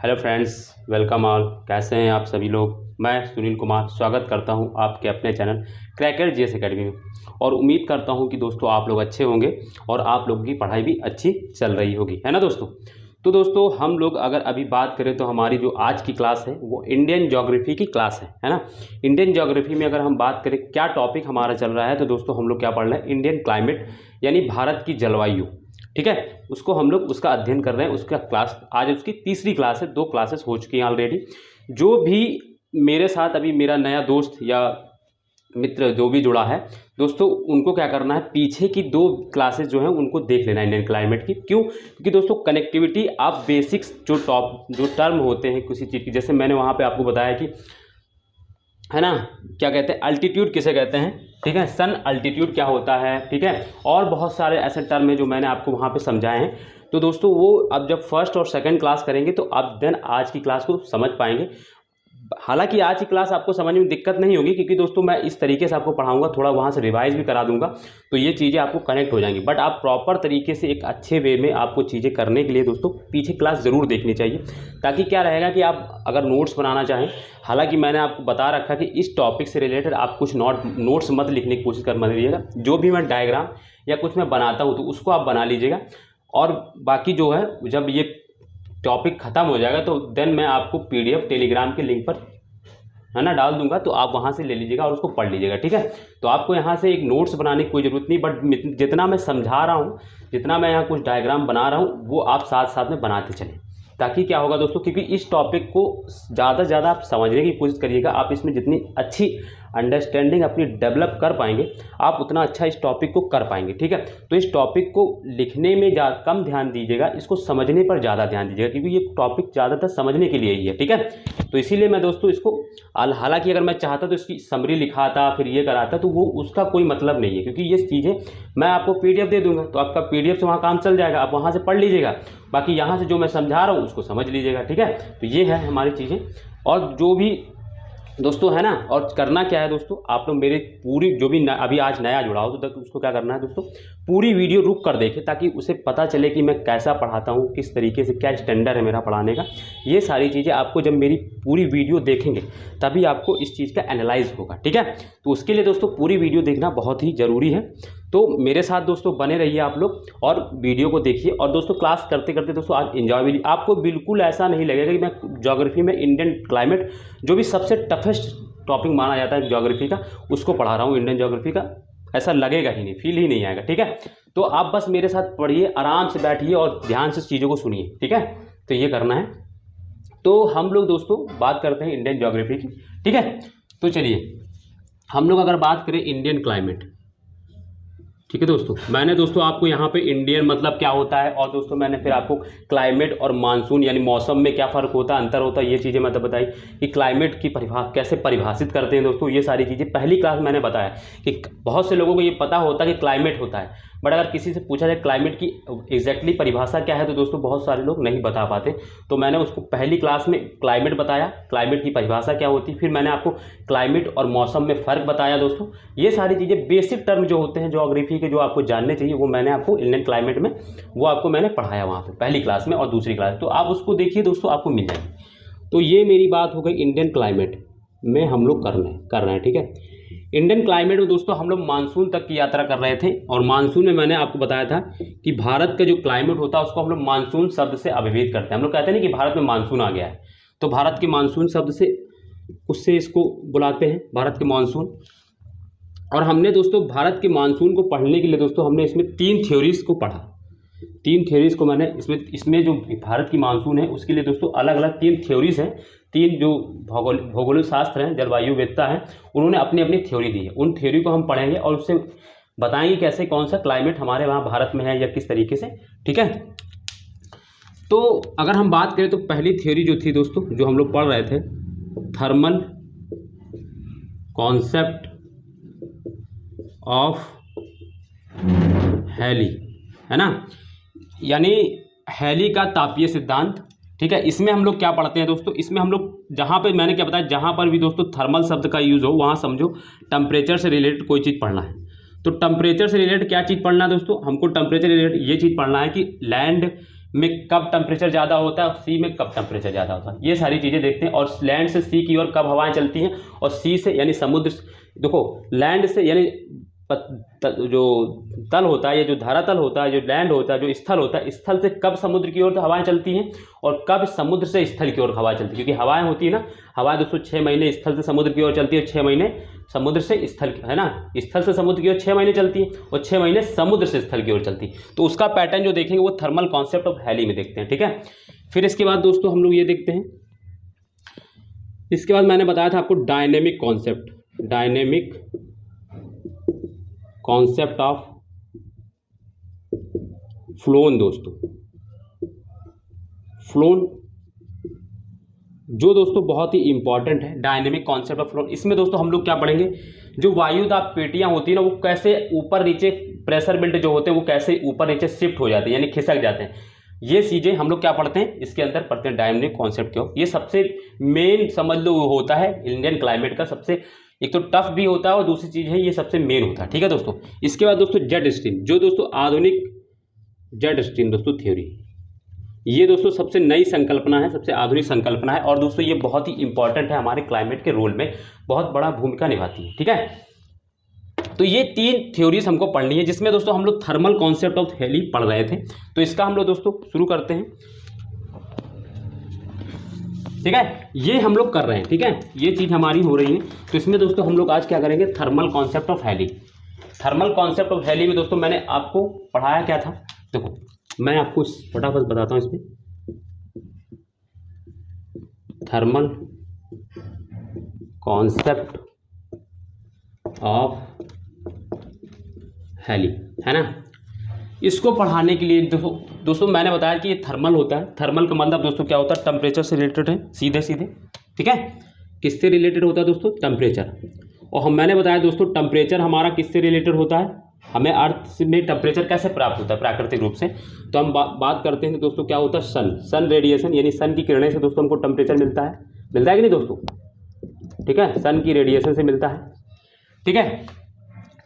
Hello friends, welcome all. कैसे हैं आप सभी लोग। मैं सुनील कुमार स्वागत करता हूं आपके अपने चैनल क्रैकर जीएस एकेडमी में और उम्मीद करता हूं कि दोस्तों आप लोग अच्छे होंगे और आप लोगों की पढ़ाई भी अच्छी चल रही होगी, है ना दोस्तों। तो दोस्तों हम लोग अगर अभी बात करें तो हमारी जो आज की क्लास है वो इंडियन ज्योग्राफी की क्लास है ना। इंडियन ज्योग्राफी में अगर हम बात करें क्या टॉपिक हमारा चल रहा है तो दोस्तों हम लोग क्या पढ़ रहे हैं, इंडियन क्लाइमेट यानी भारत की जलवायु। ठीक है, उसको हम लोग उसका अध्ययन कर रहे हैं। उसका क्लास आज उसकी तीसरी क्लास है, 2 क्लासेस हो चुकी हैं ऑलरेडी। जो भी मेरे साथ अभी मेरा नया दोस्त या मित्र जो भी जुड़ा है दोस्तों, उनको क्या करना है, पीछे की 2 क्लासेस जो हैं उनको देख लेना है इंडियन क्लाइमेट की। क्यों? क्योंकि दोस्तों कनेक्टिविटी आप बेसिक्स जो टर्म होते हैं किसी चीज़ की, जैसे मैंने वहाँ पे आपको बताया कि है ना, क्या कहते हैं, अल्टीट्यूड किसे कहते हैं, ठीक है, सन अल्टीट्यूड क्या होता है, ठीक है, और बहुत सारे ऐसे टर्म हैं जो मैंने आपको वहाँ पे समझाए हैं। तो दोस्तों वो अब जब फर्स्ट और सेकंड क्लास करेंगे तो आप देन आज की क्लास को समझ पाएंगे। हालांकि आज की क्लास आपको समझने में दिक्कत नहीं होगी क्योंकि दोस्तों मैं इस तरीके से आपको पढ़ाऊंगा, थोड़ा वहाँ से रिवाइज भी करा दूंगा, तो ये चीज़ें आपको कनेक्ट हो जाएंगी। बट आप प्रॉपर तरीके से एक अच्छे वे में आपको चीज़ें करने के लिए दोस्तों पीछे क्लास ज़रूर देखनी चाहिए, ताकि क्या रहेगा कि आप अगर नोट्स बनाना चाहें, हालांकि मैंने आपको बता रखा कि इस टॉपिक से रिलेटेड आप कुछ नोट्स मत लिखने की कोशिश कर मत लीजिएगा। जो भी मैं डायग्राम या कुछ मैं बनाता हूँ तो उसको आप बना लीजिएगा, और बाकी जो है जब ये टॉपिक ख़त्म हो जाएगा तो देन मैं आपको PDF टेलीग्राम के लिंक पर है ना डाल दूंगा, तो आप वहाँ से ले लीजिएगा और उसको पढ़ लीजिएगा। ठीक है, तो आपको यहाँ से एक नोट्स बनाने की कोई ज़रूरत नहीं, बट जितना मैं समझा रहा हूँ, जितना मैं यहाँ कुछ डायग्राम बना रहा हूँ वो आप साथ साथ में बनाते चलें, ताकि क्या होगा दोस्तों, क्योंकि इस टॉपिक को ज़्यादा से ज़्यादा आप समझने की कोशिश करिएगा। आप इसमें जितनी अच्छी अंडरस्टैंडिंग अपनी डेवलप कर पाएंगे आप उतना अच्छा इस टॉपिक को कर पाएंगे। ठीक है, तो इस टॉपिक को लिखने में कम ध्यान दीजिएगा, इसको समझने पर ज़्यादा ध्यान दीजिएगा, क्योंकि ये टॉपिक ज़्यादातर समझने के लिए ही है। ठीक है, तो इसीलिए मैं दोस्तों इसको, हालांकि अगर मैं चाहता तो इसकी समरी लिखाता फिर ये कराता, तो वो उसका कोई मतलब नहीं है, क्योंकि ये चीज़ें मैं आपको PDF दे दूंगा तो आपका PDF से वहाँ काम चल जाएगा, आप वहाँ से पढ़ लीजिएगा, बाकी यहाँ से जो मैं समझा रहा हूँ उसको समझ लीजिएगा। ठीक है, तो ये है हमारी चीज़ें। और जो भी दोस्तों है ना, और करना क्या है दोस्तों, आप लोग मेरे पूरी जो भी अभी आज नया जुड़ा हो तो उसको क्या करना है दोस्तों, पूरी वीडियो रुक कर देखें, ताकि उसे पता चले कि मैं कैसा पढ़ाता हूँ, किस तरीके से, क्या स्टैंडर्ड है मेरा पढ़ाने का। ये सारी चीज़ें आपको जब मेरी पूरी वीडियो देखेंगे तभी आपको इस चीज़ का एनालाइज होगा। ठीक है, तो उसके लिए दोस्तों पूरी वीडियो देखना बहुत ही ज़रूरी है। तो मेरे साथ दोस्तों बने रहिए आप लोग और वीडियो को देखिए। और दोस्तों क्लास करते करते दोस्तों आज एंजॉय भी, आपको बिल्कुल ऐसा नहीं लगेगा कि मैं ज्योग्राफी में इंडियन क्लाइमेट जो भी सबसे टफेस्ट टॉपिक माना जाता है ज्योग्राफी का, उसको पढ़ा रहा हूँ इंडियन ज्योग्राफी का, ऐसा लगेगा ही नहीं, फील ही नहीं आएगा। ठीक है, तो आप बस मेरे साथ पढ़िए, आराम से बैठिए और ध्यान से चीज़ों को सुनिए। ठीक है, तो ये करना है। तो हम लोग दोस्तों बात करते हैं इंडियन ज्योग्राफी की। ठीक है, तो चलिए हम लोग अगर बात करें इंडियन क्लाइमेट, ठीक है दोस्तों, मैंने दोस्तों आपको यहाँ पे इंडियन मतलब क्या होता है, और दोस्तों मैंने फिर आपको क्लाइमेट और मानसून यानी मौसम में क्या फ़र्क होता है, अंतर होता है, ये चीज़ें मतलब बताई कि क्लाइमेट की कैसे परिभाषित करते हैं दोस्तों। ये सारी चीज़ें पहली क्लास मैंने बताया कि बहुत से लोगों को ये पता होता है कि क्लाइमेट होता है, बट अगर किसी से पूछा जाए क्लाइमेट की एग्जैक्टली परिभाषा क्या है तो दोस्तों बहुत सारे लोग नहीं बता पाते। तो मैंने उसको पहली क्लास में क्लाइमेट बताया, क्लाइमेट की परिभाषा क्या होती, फिर मैंने आपको क्लाइमेट और मौसम में फ़र्क बताया दोस्तों। ये सारी चीज़ें बेसिक टर्म जो होते हैं ज्योग्राफी के, जो आपको जानने चाहिए, वो मैंने आपको इंडियन क्लाइमेट में वो आपको मैंने पढ़ाया वहाँ पर पहली क्लास में और दूसरी क्लास, तो आप उसको देखिए दोस्तों, आपको मिल जाएगी। तो ये मेरी बात हो गई इंडियन क्लाइमेट में हम लोग कर रहे हैं। ठीक है, इंडियन क्लाइमेट में दोस्तों हम लोग मानसून तक की यात्रा कर रहे थे, और मानसून में मैंने आपको बताया था कि भारत का जो क्लाइमेट होता है उसको हम लोग मानसून शब्द से अभिहित करते हैं। हम लोग कहते हैं ना कि भारत में मानसून आ गया है, तो भारत के मानसून शब्द से उससे इसको बुलाते हैं भारत के मानसून। और हमने दोस्तों भारत के मानसून को पढ़ने के लिए दोस्तों हमने इसमें 3 थ्योरीज को पढ़ा, 3 थ्योरीज को मैंने इसमें जो भारत की मानसून है उसके लिए दोस्तों अलग अलग 3 थ्योरीज हैं। 3 जो भौगोलिक शास्त्र हैं, जलवायुवेत्ता हैं, उन्होंने अपनी अपनी थ्योरी दी है। उन थ्योरी को हम पढ़ेंगे और उससे बताएंगे कैसे कौन सा क्लाइमेट हमारे वहाँ भारत में है या किस तरीके से। ठीक है, तो अगर हम बात करें तो पहली थ्योरी जो थी दोस्तों, जो हम लोग पढ़ रहे थे, थर्मल कॉन्सेप्ट ऑफ हैली, है ना, यानी हैली का तापीय सिद्धांत। ठीक है, इसमें हम लोग क्या पढ़ते हैं दोस्तों, इसमें हम लोग जहाँ पे मैंने क्या बताया, जहाँ पर भी दोस्तों थर्मल शब्द का यूज़ हो वहाँ समझो टेम्परेचर से रिलेटेड कोई चीज़ पढ़ना है। तो टेम्परेचर से रिलेटेड क्या चीज़ पढ़ना है दोस्तों, हमको टेम्परेचर रिलेटेड ये चीज़ पढ़ना है कि लैंड में कब टेम्परेचर ज़्यादा होता है और सी में कब टेम्परेचर ज़्यादा होता है, ये सारी चीज़ें देखते हैं। और लैंड से सी की ओर कब हवाएं चलती हैं, और सी से यानी समुद्र, देखो लैंड से यानी जो तल होता है, ये जो धरातल होता है, जो लैंड होता है, जो स्थल होता है, स्थल से कब समुद्र की ओर हवाएं चलती हैं और कब समुद्र से स्थल की ओर हवाएं चलती है। क्योंकि हवाएं होती है ना, हवाएं दोस्तों 6 महीने स्थल से समुद्र की ओर चलती है, 6 महीने समुद्र से स्थल, है ना, स्थल से समुद्र की ओर 6 महीने चलती है और 6 महीने समुद्र से स्थल की ओर चलती है। तो उसका पैटर्न जो देखेंगे वो थर्मल कॉन्सेप्ट ऑफ हैली में देखते हैं, ठीक है। फिर इसके बाद दोस्तों हम लोग ये देखते हैं, इसके बाद मैंने बताया था आपको dynamic concept, dynamic concept of phloem. दोस्तों फ्लोन जो दोस्तों बहुत ही इंपॉर्टेंट है, डायनेमिक कॉन्सेप्ट ऑफ फ्लोन। इसमें दोस्तों हम लोग क्या पढ़ेंगे, जो वायुदाब पेटियां होती है ना, वो कैसे ऊपर नीचे, प्रेशर बेल्ट जो होते हैं वो कैसे ऊपर नीचे शिफ्ट हो जाते हैं यानी खिसक जाते हैं। ये चीज़ें हम लोग क्या पढ़ते हैं, इसके अंदर पढ़ते हैं डायनेमिक कॉन्सेप्ट क्यों। ये सबसे मेन समझ लो होता है इंडियन क्लाइमेट का, सबसे एक तो टफ भी होता है और दूसरी चीज़ है ये सबसे मेन होता है, ठीक है दोस्तों। इसके बाद दोस्तों जेट स्ट्रीम, जो दोस्तों आधुनिक जेट स्ट्रीम दोस्तों थ्योरी, ये दोस्तों सबसे नई संकल्पना है, सबसे आधुनिक संकल्पना है और दोस्तों ये बहुत ही इंपॉर्टेंट है, हमारे क्लाइमेट के रोल में बहुत बड़ा भूमिका निभाती है, ठीक है। तो ये 3 थ्योरीज हमको पढ़नी है, जिसमें दोस्तों हम लोग थर्मल कॉन्सेप्ट ऑफ हैली पढ़ रहे थे। तो इसका हम लोग दोस्तों शुरू करते हैं, ठीक है। ये हम लोग कर रहे हैं, ठीक है, ये चीज़ हमारी हो रही है। तो इसमें दोस्तों हम लोग आज क्या करेंगे, thermal concept of Halley. Thermal concept of Halley में दोस्तों मैंने आपको पढ़ाया क्या था, देखो मैं आपको फटाफट बताता हूँ इसमें। थर्मल कॉन्सेप्ट ऑफ हैली, है ना। इसको पढ़ाने के लिए दोस्तों मैंने बताया कि ये थर्मल होता है। थर्मल का मतलब दोस्तों क्या होता है, टेम्परेचर से रिलेटेड है सीधे सीधे, ठीक है। किससे रिलेटेड होता है दोस्तों, टेम्परेचर। और मैंने बताया दोस्तों टेम्परेचर हमारा किससे रिलेटेड होता है, हमें अर्थ में टेम्परेचर कैसे प्राप्त होता है प्राकृतिक रूप से। तो हम बात करते हैं दोस्तों क्या होता है, सन रेडिएशन, यानी सन की किरणें से दोस्तों हमको टेम्परेचर मिलता है कि नहीं दोस्तों, ठीक है, सन की रेडिएशन से मिलता है, ठीक है,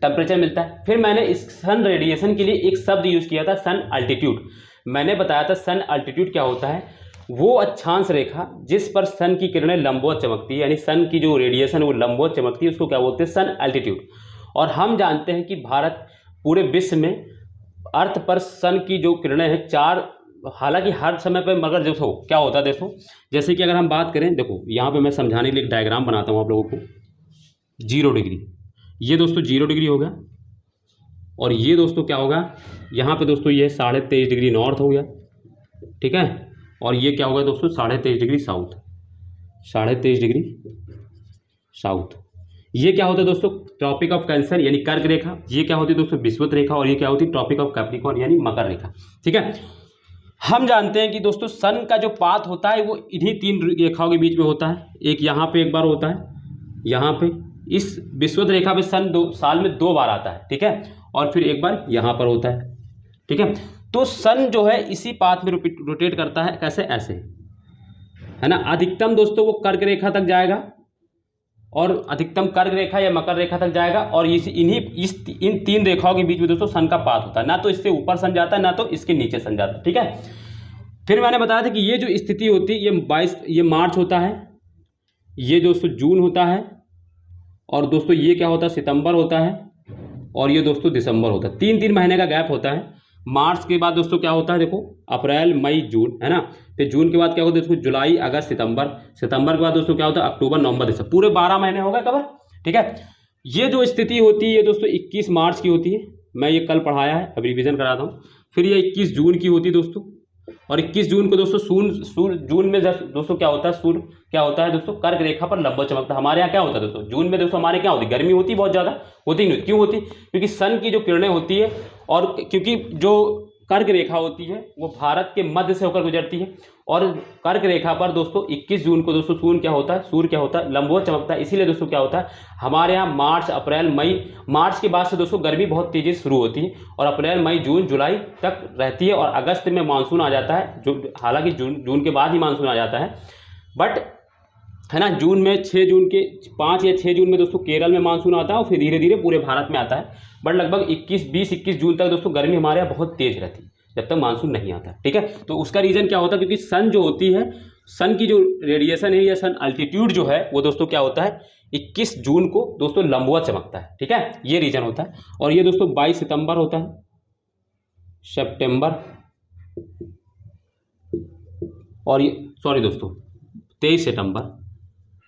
टेम्परेचर मिलता है। फिर मैंने इस सन रेडिएशन के लिए एक शब्द यूज किया था, सन अल्टीट्यूड। मैंने बताया था सन अल्टीट्यूड क्या होता है, वो अक्षांश रेखा जिस पर सन की किरणें लंबवत चमकती है, यानी सन की जो रेडिएशन वो लंबवत चमकती है, उसको क्या बोलते हैं, सन अल्टीट्यूड। और हम जानते हैं कि भारत पूरे विश्व में अर्थ पर सन की जो किरणें हैं 4, हालांकि हर समय पे, मगर देखो क्या होता है दोस्तों, जैसे कि अगर हम बात करें, देखो यहाँ पे मैं समझाने के लिए एक डायग्राम बनाता हूँ आप लोगों को। 0 डिग्री, ये दोस्तों 0 डिग्री हो गया, और ये दोस्तों क्या होगा, यहाँ पे दोस्तों ये 23.5 डिग्री नॉर्थ हो गया, ठीक है। और ये क्या होगा दोस्तों, 23.5 डिग्री साउथ, 23.5 डिग्री साउथ। ये क्या होता है दोस्तों, ट्रॉपिक ऑफ कैंसर यानी कर्क रेखा। ये क्या होती है दोस्तों, विषुवत रेखा। और ये क्या होती है, ट्रॉपिक ऑफ कैप्रिकॉर्न यानी मकर रेखा, ठीक है। हम जानते हैं कि दोस्तों सन का जो पाथ होता है वो इन्हीं 3 रेखाओं के बीच में होता है। एक यहाँ पे एक बार होता है, यहाँ पे इस विषुवत रेखा पे सन साल में 2 बार आता है, ठीक है, और फिर एक बार यहाँ पर होता है, ठीक है। तो सन जो है इसी पाथ में रोटेट करता है, कैसे, ऐसे, है ना। अधिकतम दोस्तों वो कर्क रेखा तक जाएगा, और अधिकतम कर्क रेखा या मकर रेखा तक जाएगा, और इन 3 रेखाओं के बीच में दोस्तों सन का पाथ होता है, ना तो इससे ऊपर सन जाता है, ना तो इसके नीचे सन जाता है, ठीक है। फिर मैंने बताया था कि ये जो स्थिति होती है ये मार्च होता है, ये दोस्तों जून होता है, और दोस्तों ये क्या होता है, सितंबर होता है, और ये दोस्तों दिसंबर होता है। 3-3 महीने का गैप होता है। मार्च के बाद दोस्तों क्या होता है, देखो अप्रैल मई जून, है ना। फिर जून के बाद क्या होता है दोस्तों, जुलाई अगस्त सितंबर। सितंबर के बाद दोस्तों क्या होता है, अक्टूबर नवंबर दिसंबर, पूरे 12 महीने हो गए कवर, ठीक है। ये जो स्थिति होती है ये दोस्तों 21 मार्च की होती है, मैं ये कल पढ़ाया है, अब रिविजन कराता हूँ। फिर ये 21 जून की होती है दोस्तों, और 21 जून को दोस्तों सूर्य जून में दोस्तों क्या होता है, सूर्य क्या होता है दोस्तों, कर्क रेखा पर लंबवत चमकता है। हमारे यहाँ क्या होता है दोस्तों, जून में दोस्तों हमारे क्या होती है, गर्मी होती है, बहुत ज़्यादा होती नहीं, क्यों होती, क्योंकि सन की जो किरणें होती है, और क्योंकि जो कर्क रेखा होती है वो भारत के मध्य से होकर गुजरती है, और कर्क रेखा पर दोस्तों 21 जून को दोस्तों सूर्य क्या होता है, लंबवत चमकता है। इसीलिए दोस्तों क्या होता है, हमारे यहाँ मार्च अप्रैल मई, मार्च के बाद से दोस्तों गर्मी बहुत तेज़ी से शुरू होती है, और अप्रैल मई जून जुलाई तक रहती है, और अगस्त में मानसून आ जाता है, जो हालांकि जून के बाद ही मानसून आ जाता है, बट है ना, जून में 5 या 6 जून में दोस्तों केरल में मानसून आता है, और फिर धीरे धीरे पूरे भारत में आता है। बट लगभग 21 जून तक दोस्तों गर्मी हमारे यहाँ बहुत तेज़ रहती है। जब तक मानसून नहीं आता। ठीक है, तो उसका रीज़न क्या होता है, क्योंकि सन जो होती है, सन की जो रेडिएशन है या सन अल्टीट्यूड जो है वो दोस्तों क्या होता है 21 जून को दोस्तों लंबवत चमकता है। ठीक है, ये रीजन होता है। और ये दोस्तों 22 सितंबर होता है, सितंबर, और ये सॉरी दोस्तों 23 सितंबर,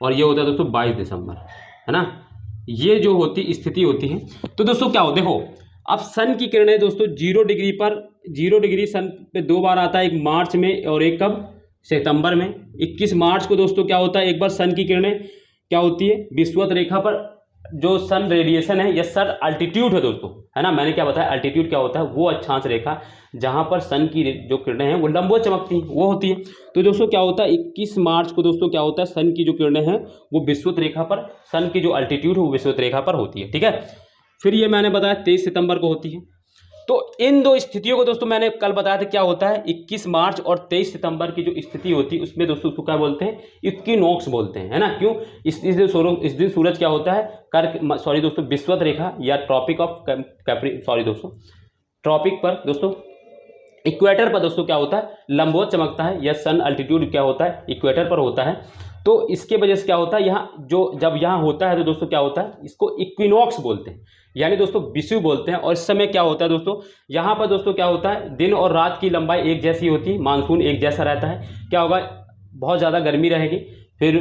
और ये होता है दोस्तों 22 दिसंबर, है ना। ये जो होती स्थिति होती है, तो दोस्तों क्या हो, देखो अब सन की किरणें दोस्तों 0 डिग्री सन पे 2 बार आता है, एक मार्च में और एक कब, सितंबर में। 21 मार्च को दोस्तों क्या होता है, एक बार सन की किरणें क्या होती है विषुवत रेखा पर, जो सन रेडिएशन है या सन अल्टीट्यूड है दोस्तों, है ना। मैंने क्या बताया, अल्टीट्यूड क्या होता है, वो अक्षांश रेखा जहां पर सन की जो किरणें हैं वो लंबवत चमकती हैं, वो होती है। तो दोस्तों क्या होता है 21 मार्च को दोस्तों क्या होता है, सन की जो किरणें हैं वो विषुवत रेखा पर, सन की जो अल्टीट्यूड है वो विषुवत रेखा पर होती है। ठीक है, फिर ये मैंने बताया 23 सितंबर को होती है। तो इन दो स्थितियों को दोस्तों मैंने कल बताया था क्या होता है, 21 मार्च और 23 सितंबर की जो स्थिति होती है उसमें दोस्तों उसको क्या बोलते हैं, इक्विनॉक्स बोलते हैं, है ना। क्यों, इस दिन सूरज क्या होता है, सॉरी दोस्तों विषुवत रेखा या ट्रॉपिक ऑफ कैप्री, सॉरी दोस्तों ट्रॉपिक पर दोस्तों, इक्वेटर पर दोस्तों क्या होता है लंबवत चमकता है, या सन अल्टीट्यूड क्या होता है इक्वेटर पर होता है। तो इसके वजह से क्या होता है, यहाँ जो जब यहाँ होता है तो दोस्तों क्या होता है, इसको इक्विनॉक्स बोलते हैं, यानी दोस्तों विषुव बोलते हैं। और इस समय क्या होता है दोस्तों, यहाँ पर दोस्तों क्या होता है, दिन और रात की लंबाई एक जैसी होती है, मानसून एक जैसा रहता है। क्या होगा, बहुत ज़्यादा गर्मी रहेगी, फिर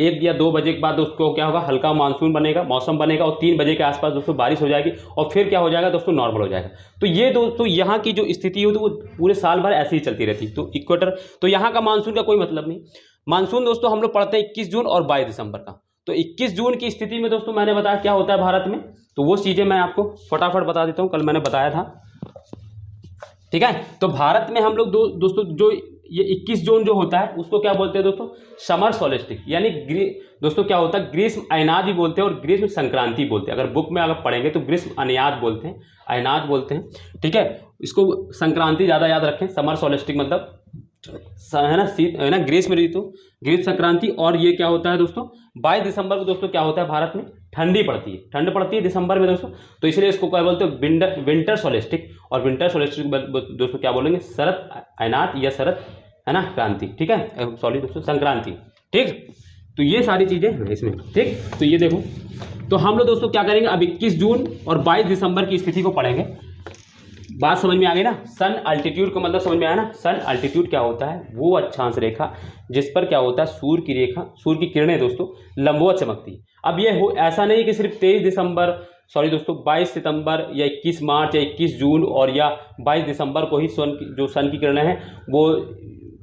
1 या 2 बजे के बाद दोस्तों क्या होगा, हल्का मानसून बनेगा, मौसम बनेगा, और 3 बजे के आसपास दोस्तों बारिश हो जाएगी, और फिर क्या हो जाएगा दोस्तों, नॉर्मल हो जाएगा। तो ये दोस्तों यहाँ की जो स्थिति हो तो वो पूरे साल भर ऐसे ही चलती रहती है। तो इक्वेटर, तो यहाँ का मानसून का कोई मतलब नहीं। मानसून दोस्तों हम लोग पढ़ते हैं 21 जून और 22 दिसंबर का। तो 21 जून की स्थिति में दोस्तों मैंने बताया क्या होता है भारत में, तो वो चीज़ें मैं आपको फटाफट बता देता हूँ, कल मैंने बताया था। ठीक है, तो भारत में हम लोग दोस्तों जो ये 21 जून जो होता है उसको क्या बोलते हैं दोस्तों, समर सोलेस्टिक, यानी दोस्तों क्या होता है ग्रीष्म अयनाद भी बोलते हैं और ग्रीष्म संक्रांति बोलते हैं। अगर बुक में अगर पढ़ेंगे तो ग्रीष्म अयनाद बोलते हैं, अयनाद बोलते हैं। ठीक है, इसको संक्रांति ज़्यादा याद रखें, समर सोलेस्टिक मतलब है ना, है ना, ग्रीष्म ऋतु, ग्रीष्म संक्रांति। और ये क्या होता है दोस्तों 22 दिसंबर को दोस्तों क्या होता है भारत में ठंडी पड़ती है, ठंड पड़ती है दिसंबर में दोस्तों, तो इसलिए इसको क्या बोलते हैं विंटर सोलेस्टिक। और विंटर सोलेस्टिक दोस्तों क्या बोलेंगे, शरद अयनात या शरद, है ना, क्रांति। ठीक है, सॉरी दोस्तों संक्रांति। ठीक, तो ये सारी चीज़ें हैं इसमें। ठीक, तो ये देखो, तो हम लोग दोस्तों क्या करेंगे, अब 21 जून और 22 दिसंबर की स्थिति को पढ़ेंगे। बात समझ में आ गई ना, सन अल्टीट्यूड को मतलब समझ में आया ना। सन अल्टीट्यूड क्या होता है, वो अक्षांश रेखा जिस पर क्या होता है सूर्य की रेखा, सूर्य की किरणें दोस्तों लंबवत चमकती है। अब ये हो ऐसा नहीं कि सिर्फ 23 दिसंबर, सॉरी दोस्तों 22 सितंबर या 21 मार्च या 21 जून और या 22 दिसंबर को ही जो सन की किरणें हैं वो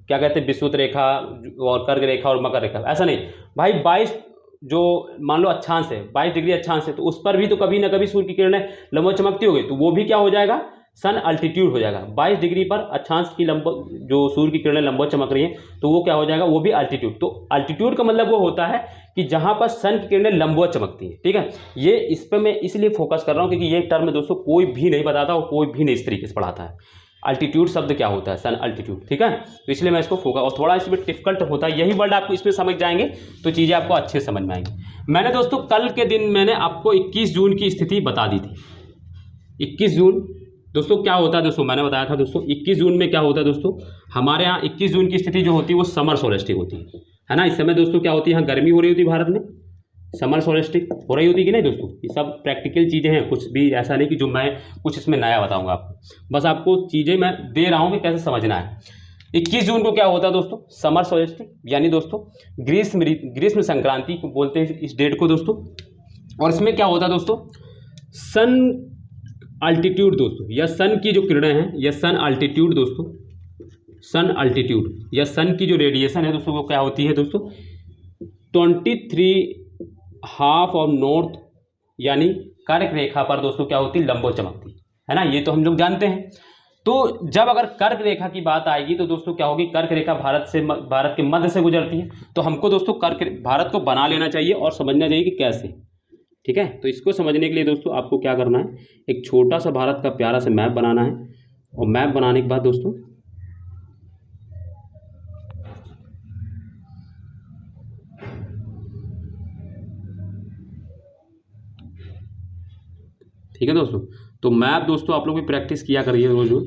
क्या कहते हैं विषुवत रेखा और कर्क रेखा और मकर रेखा, ऐसा नहीं भाई। 22 जो मान लो अक्षांश है, 22 डिग्री अक्षांश है, तो उस पर भी तो कभी ना कभी सूर्य की किरणें लंबवत चमकती होगी, तो वो भी क्या हो जाएगा, सन अल्टीट्यूड हो जाएगा। 22 डिग्री पर अक्षांश की जो सूर्य की किरणें लंबवत चमक रही हैं तो वो क्या हो जाएगा, वो भी अल्टीट्यूड। तो अल्टीट्यूड का मतलब वो होता है कि जहां पर सन की किरणें लंबवत चमकती हैं। ठीक है, ये इस पर मैं इसलिए फोकस कर रहा हूं क्योंकि ये टर्म दोस्तों कोई भी नहीं बताता और कोई भी नहीं इस तरीके से पढ़ाता है। अल्टीट्यूड शब्द क्या होता है, सन अल्टीट्यूड। ठीक है, तो इसलिए मैं इसको फोकस, और थोड़ा इसमें डिफिकल्ट होता है, यही वर्ड आपको इसमें समझ जाएंगे तो चीज़ें आपको अच्छे समझ में आएंगी। मैंने दोस्तों कल के दिन मैंने आपको 21 जून की स्थिति बता दी थी। 21 जून दोस्तों क्या होता है, दोस्तों मैंने बताया था दोस्तों 21 जून में क्या होता है दोस्तों, हमारे यहाँ 21 जून की स्थिति जो होती है वो समर सोलेस्टिक होती है ना। इस समय दोस्तों क्या होती है, यहाँ गर्मी हो रही होती है भारत में, समर सोलेस्टिक हो रही होती है कि नहीं दोस्तों। ये सब प्रैक्टिकल चीज़ें हैं, कुछ भी ऐसा नहीं कि जो मैं कुछ इसमें नया बताऊंगा आपको, बस आपको चीज़ें मैं दे रहा हूँ कि कैसे समझना है। 21 जून को क्या होता है दोस्तों, समर सोलेस्टिक, यानी दोस्तों ग्रीष्म संक्रांति को बोलते हैं इस डेट को दोस्तों। और इसमें क्या होता है दोस्तों, सन अल्टीट्यूड दोस्तों, या सन की जो किरणें हैं या सन अल्टीट्यूड दोस्तों, सन अल्टीट्यूड या सन की जो रेडिएशन है दोस्तों वो क्या होती है दोस्तों 23½ ऑफ नॉर्थ, यानी कर्क रेखा पर दोस्तों क्या होती है लंबवत चमकती है ना। ये तो हम लोग जानते हैं। तो जब अगर कर्क रेखा की बात आएगी तो दोस्तों क्या होगी, कर्क रेखा भारत के मध्य से गुजरती है, तो हमको दोस्तों भारत को बना लेना चाहिए और समझना चाहिए कि कैसे। ठीक है, तो इसको समझने के लिए दोस्तों आपको क्या करना है, एक छोटा सा भारत का प्यारा सा मैप बनाना है, और मैप बनाने के बाद दोस्तों ठीक है दोस्तों, तो मैप दोस्तों आप लोग भी प्रैक्टिस किया करिए रोज रोज।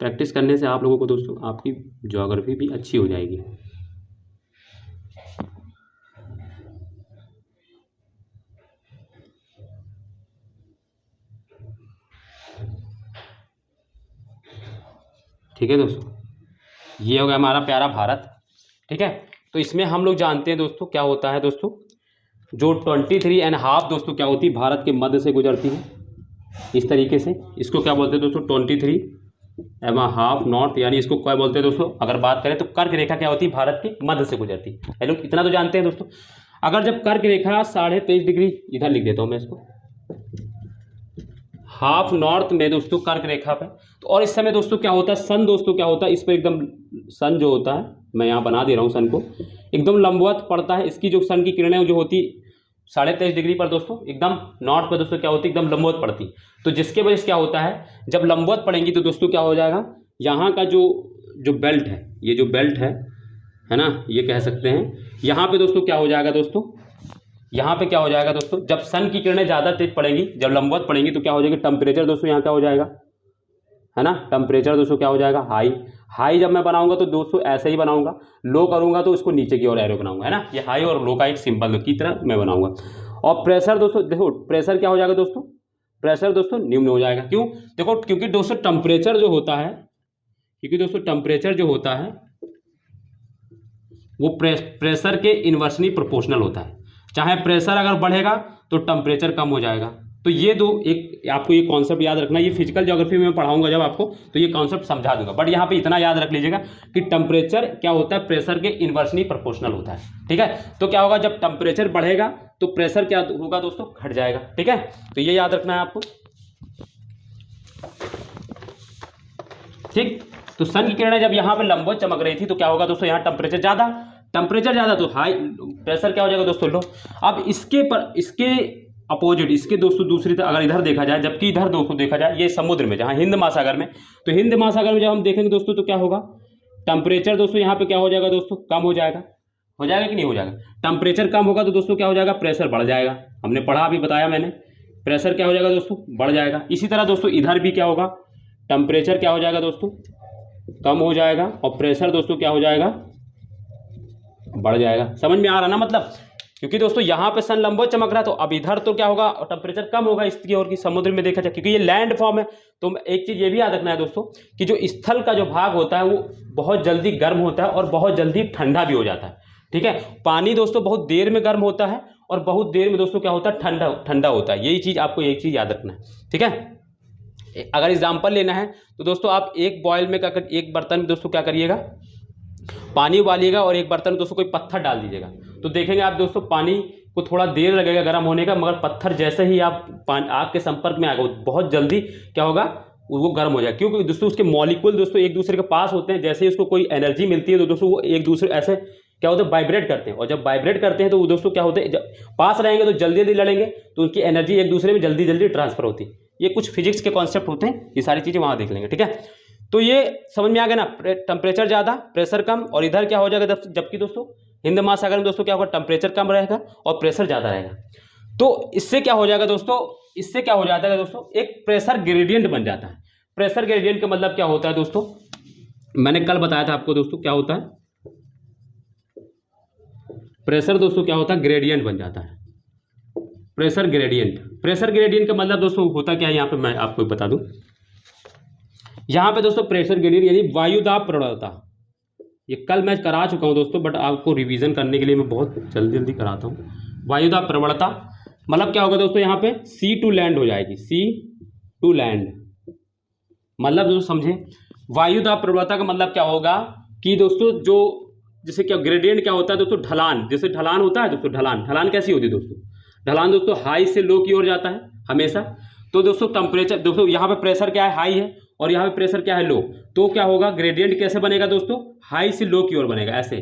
प्रैक्टिस करने से आप लोगों को दोस्तों आपकी ज्योग्राफी भी अच्छी हो जाएगी। ठीक है दोस्तों, ये हो गया हमारा प्यारा भारत। ठीक है, तो इसमें हम लोग जानते हैं दोस्तों क्या होता है दोस्तों, जो 23.5 दोस्तों क्या होती है, भारत के मध्य से गुजरती है इस तरीके से। इसको क्या बोलते हैं दोस्तों, 23.5 नॉर्थ, यानी इसको क्या बोलते हैं दोस्तों, अगर बात करें तो कर्क रेखा क्या होती है, भारत के मध्य से गुजरती है। हेलो, इतना तो जानते हैं दोस्तों। अगर जब कर्क रेखा 23.5 डिग्री, इधर लिख देता हूँ मैं इसको, हाफ नॉर्थ में दोस्तों कर्क रेखा पे, तो और इस समय दोस्तों क्या होता है, सन दोस्तों क्या होता है, इस पर एकदम सन जो होता है, मैं यहाँ बना दे रहा हूँ सन को, एकदम लंबवत पड़ता है। इसकी जो सन की किरणें जो होती 23.5 डिग्री पर दोस्तों, एकदम नॉर्थ पर दोस्तों क्या होती है, एकदम लंबवत पड़ती। तो जिसके वजह से क्या होता है, जब लंबवत पड़ेंगी तो दोस्तों क्या हो जाएगा, यहाँ का जो बेल्ट है, ये जो बेल्ट है ना, ये कह सकते हैं, यहाँ पे दोस्तों क्या हो जाएगा दोस्तों, यहाँ पे क्या हो जाएगा दोस्तों, जब सन की किरणें ज़्यादा तेज पड़ेंगी, जब लंबवत पड़ेंगी, तो क्या हो जाएगी, टेम्परेचर दोस्तों यहाँ क्या हो जाएगा, है ना, टेम्परेचर दोस्तों क्या हो जाएगा, हाई जब मैं बनाऊंगा तो दोस्तों ऐसे ही बनाऊंगा, लो करूंगा तो इसको नीचे की ओर एरो बनाऊंगा, है ना, ये हाई और लो का एक सिंबल की तरह मैं बनाऊंगा। और प्रेशर दोस्तों देखो, प्रेशर क्या हो जाएगा दोस्तों, प्रेशर दोस्तों निम्न हो जाएगा। क्यों, देखो क्योंकि दोस्तों टेम्परेचर जो होता है, क्योंकि दोस्तों टेम्परेचर जो होता है वो प्रेशर के इन्वर्सली प्रोपोर्शनल होता है। चाहे प्रेशर अगर बढ़ेगा तो टेम्परेचर कम हो जाएगा। तो ये दो, एक आपको ये कॉन्सेप्ट याद रखना, ये फिजिकल ज्योग्राफी में पढ़ाऊंगा जब आपको, तो ये कॉन्सेप्ट समझा दूंगा, बट यहाँ पे इतना याद रख लीजिएगा कि टेम्परेचर क्या होता है, प्रेशर के इन्वर्सली प्रोपोर्शनल होता है। ठीक है, तो क्या होगा, जब टेम्परेचर बढ़ेगा तो प्रेशर क्या होगा दोस्तों, घट जाएगा। ठीक है, तो ये याद रखना है आपको। ठीक, तो सन की किरणें जब यहाँ पे लंबवत चमक रही थी तो क्या होगा दोस्तों, यहाँ टेम्परेचर ज़्यादा तो हाई, प्रेशर क्या हो जाएगा दोस्तों, लो। अब इसके अपोजिट, इसके दोस्तों दूसरी तरफ अगर इधर देखा जाए, जबकि इधर दोस्तों देखा जाए ये समुद्र में, जहाँ हिंद महासागर में, तो हिंद महासागर में जब हम देखेंगे दोस्तों तो क्या होगा, टेम्परेचर दोस्तों यहाँ पे क्या हो जाएगा दोस्तों, कम हो जाएगा कि नहीं हो जाएगा। टेम्परेचर कम होगा तो दोस्तों क्या हो जाएगा, प्रेशर बढ़ जाएगा। हमने पढ़ा, अभी बताया मैंने, प्रेशर क्या हो जाएगा दोस्तों, बढ़ जाएगा। इसी तरह दोस्तों इधर भी क्या होगा, टेम्परेचर क्या हो जाएगा दोस्तों, कम हो जाएगा, और प्रेशर दोस्तों क्या हो जाएगा, बढ़ जाएगा। समझ में आ रहा ना, मतलब क्योंकि दोस्तों यहाँ पे सन लंबवत चमक रहा है, तो अब इधर तो क्या होगा, टेम्परेचर कम होगा इसकी ओर की, समुद्र में देखा जाए, क्योंकि ये लैंड फॉर्म है। तो एक चीज़ ये भी याद रखना है दोस्तों कि जो स्थल का जो भाग होता है वो बहुत जल्दी गर्म होता है और बहुत जल्दी ठंडा भी हो जाता है। ठीक है, पानी दोस्तों बहुत देर में गर्म होता है और बहुत देर में दोस्तों क्या होता है, ठंडा होता है। यही चीज़ आपको, एक चीज़ याद रखना है। ठीक है, अगर एग्जाम्पल लेना है तो दोस्तों आप एक बॉयल में क्या एक बर्तन में दोस्तों क्या करिएगा, पानी उबालिएगा और एक बर्तन में दोस्तों कोई पत्थर डाल दीजिएगा, तो देखेंगे आप दोस्तों पानी को थोड़ा देर लगेगा गर्म होने का, मगर पत्थर जैसे ही आप आग के संपर्क में आएगा बहुत जल्दी क्या होगा, वो गर्म हो जाएगा। क्योंकि दोस्तों उसके मॉलिक्यूल दोस्तों एक दूसरे के पास होते हैं, जैसे ही उसको कोई एनर्जी मिलती है तो दोस्तों वो एक दूसरे ऐसे क्या होता है, वाइब्रेट करते हैं, और जब वाइब्रेट करते हैं तो वो दोस्तों क्या होते हैं, पास रहेंगे तो जल्दी जल्दी लड़ेंगे, तो उनकी एनर्जी एक दूसरे में जल्दी जल्दी ट्रांसफर होती है। ये कुछ फिजिक्स के कॉन्सेप्ट होते हैं, ये सारी चीज़ें वहाँ देख लेंगे। ठीक है, तो ये समझ में आ गया ना, टेम्परेचर ज़्यादा, प्रेशर कम, और इधर क्या हो जाएगा, जबकि दोस्तों हिंद महासागर में दोस्तों क्या होगा, टेम्परेचर कम रहेगा और प्रेशर ज़्यादा रहेगा। तो इससे क्या हो जाएगा दोस्तों, इससे क्या हो जाता है दोस्तों, एक प्रेशर ग्रेडियंट बन जाता है। प्रेशर ग्रेडियंट का मतलब क्या होता है दोस्तों, मैंने कल बताया था आपको दोस्तों, क्या होता है प्रेशर दोस्तों, क्या होता है, ग्रेडियंट बन जाता है। प्रेशर ग्रेडियंट का मतलब दोस्तों होता क्या है, यहाँ पे मैं आपको बता दूं, यहाँ पे दोस्तों प्रेशर ग्रेडियंट यानी वायुदाब प्रवणता, ये कल मैं करा चुका हूँ दोस्तों, बट आपको रिवीजन करने के लिए मैं बहुत जल्दी जल्दी कराता हूँ। वायुदाब प्रवणता मतलब क्या होगा दोस्तों, यहाँ पे सी टू लैंड हो जाएगी, सी टू लैंड, मतलब दोस्तों समझे, वायुदाब प्रवणता का मतलब क्या होगा कि दोस्तों जो जैसे क्या ग्रेडियंट क्या होता है दोस्तों, ढलान, जैसे ढलान होता है दोस्तों, ढलान कैसी होती है दोस्तों, ढलान दोस्तों हाई से लो की ओर जाता है हमेशा। तो दोस्तों टेम्परेचर दोस्तों यहाँ पे प्रेशर क्या है, हाई है, और यहाँ पे प्रेशर क्या है, लो, तो क्या होगा, ग्रेडियंट कैसे बनेगा दोस्तों, हाई से लो की ओर बनेगा, ऐसे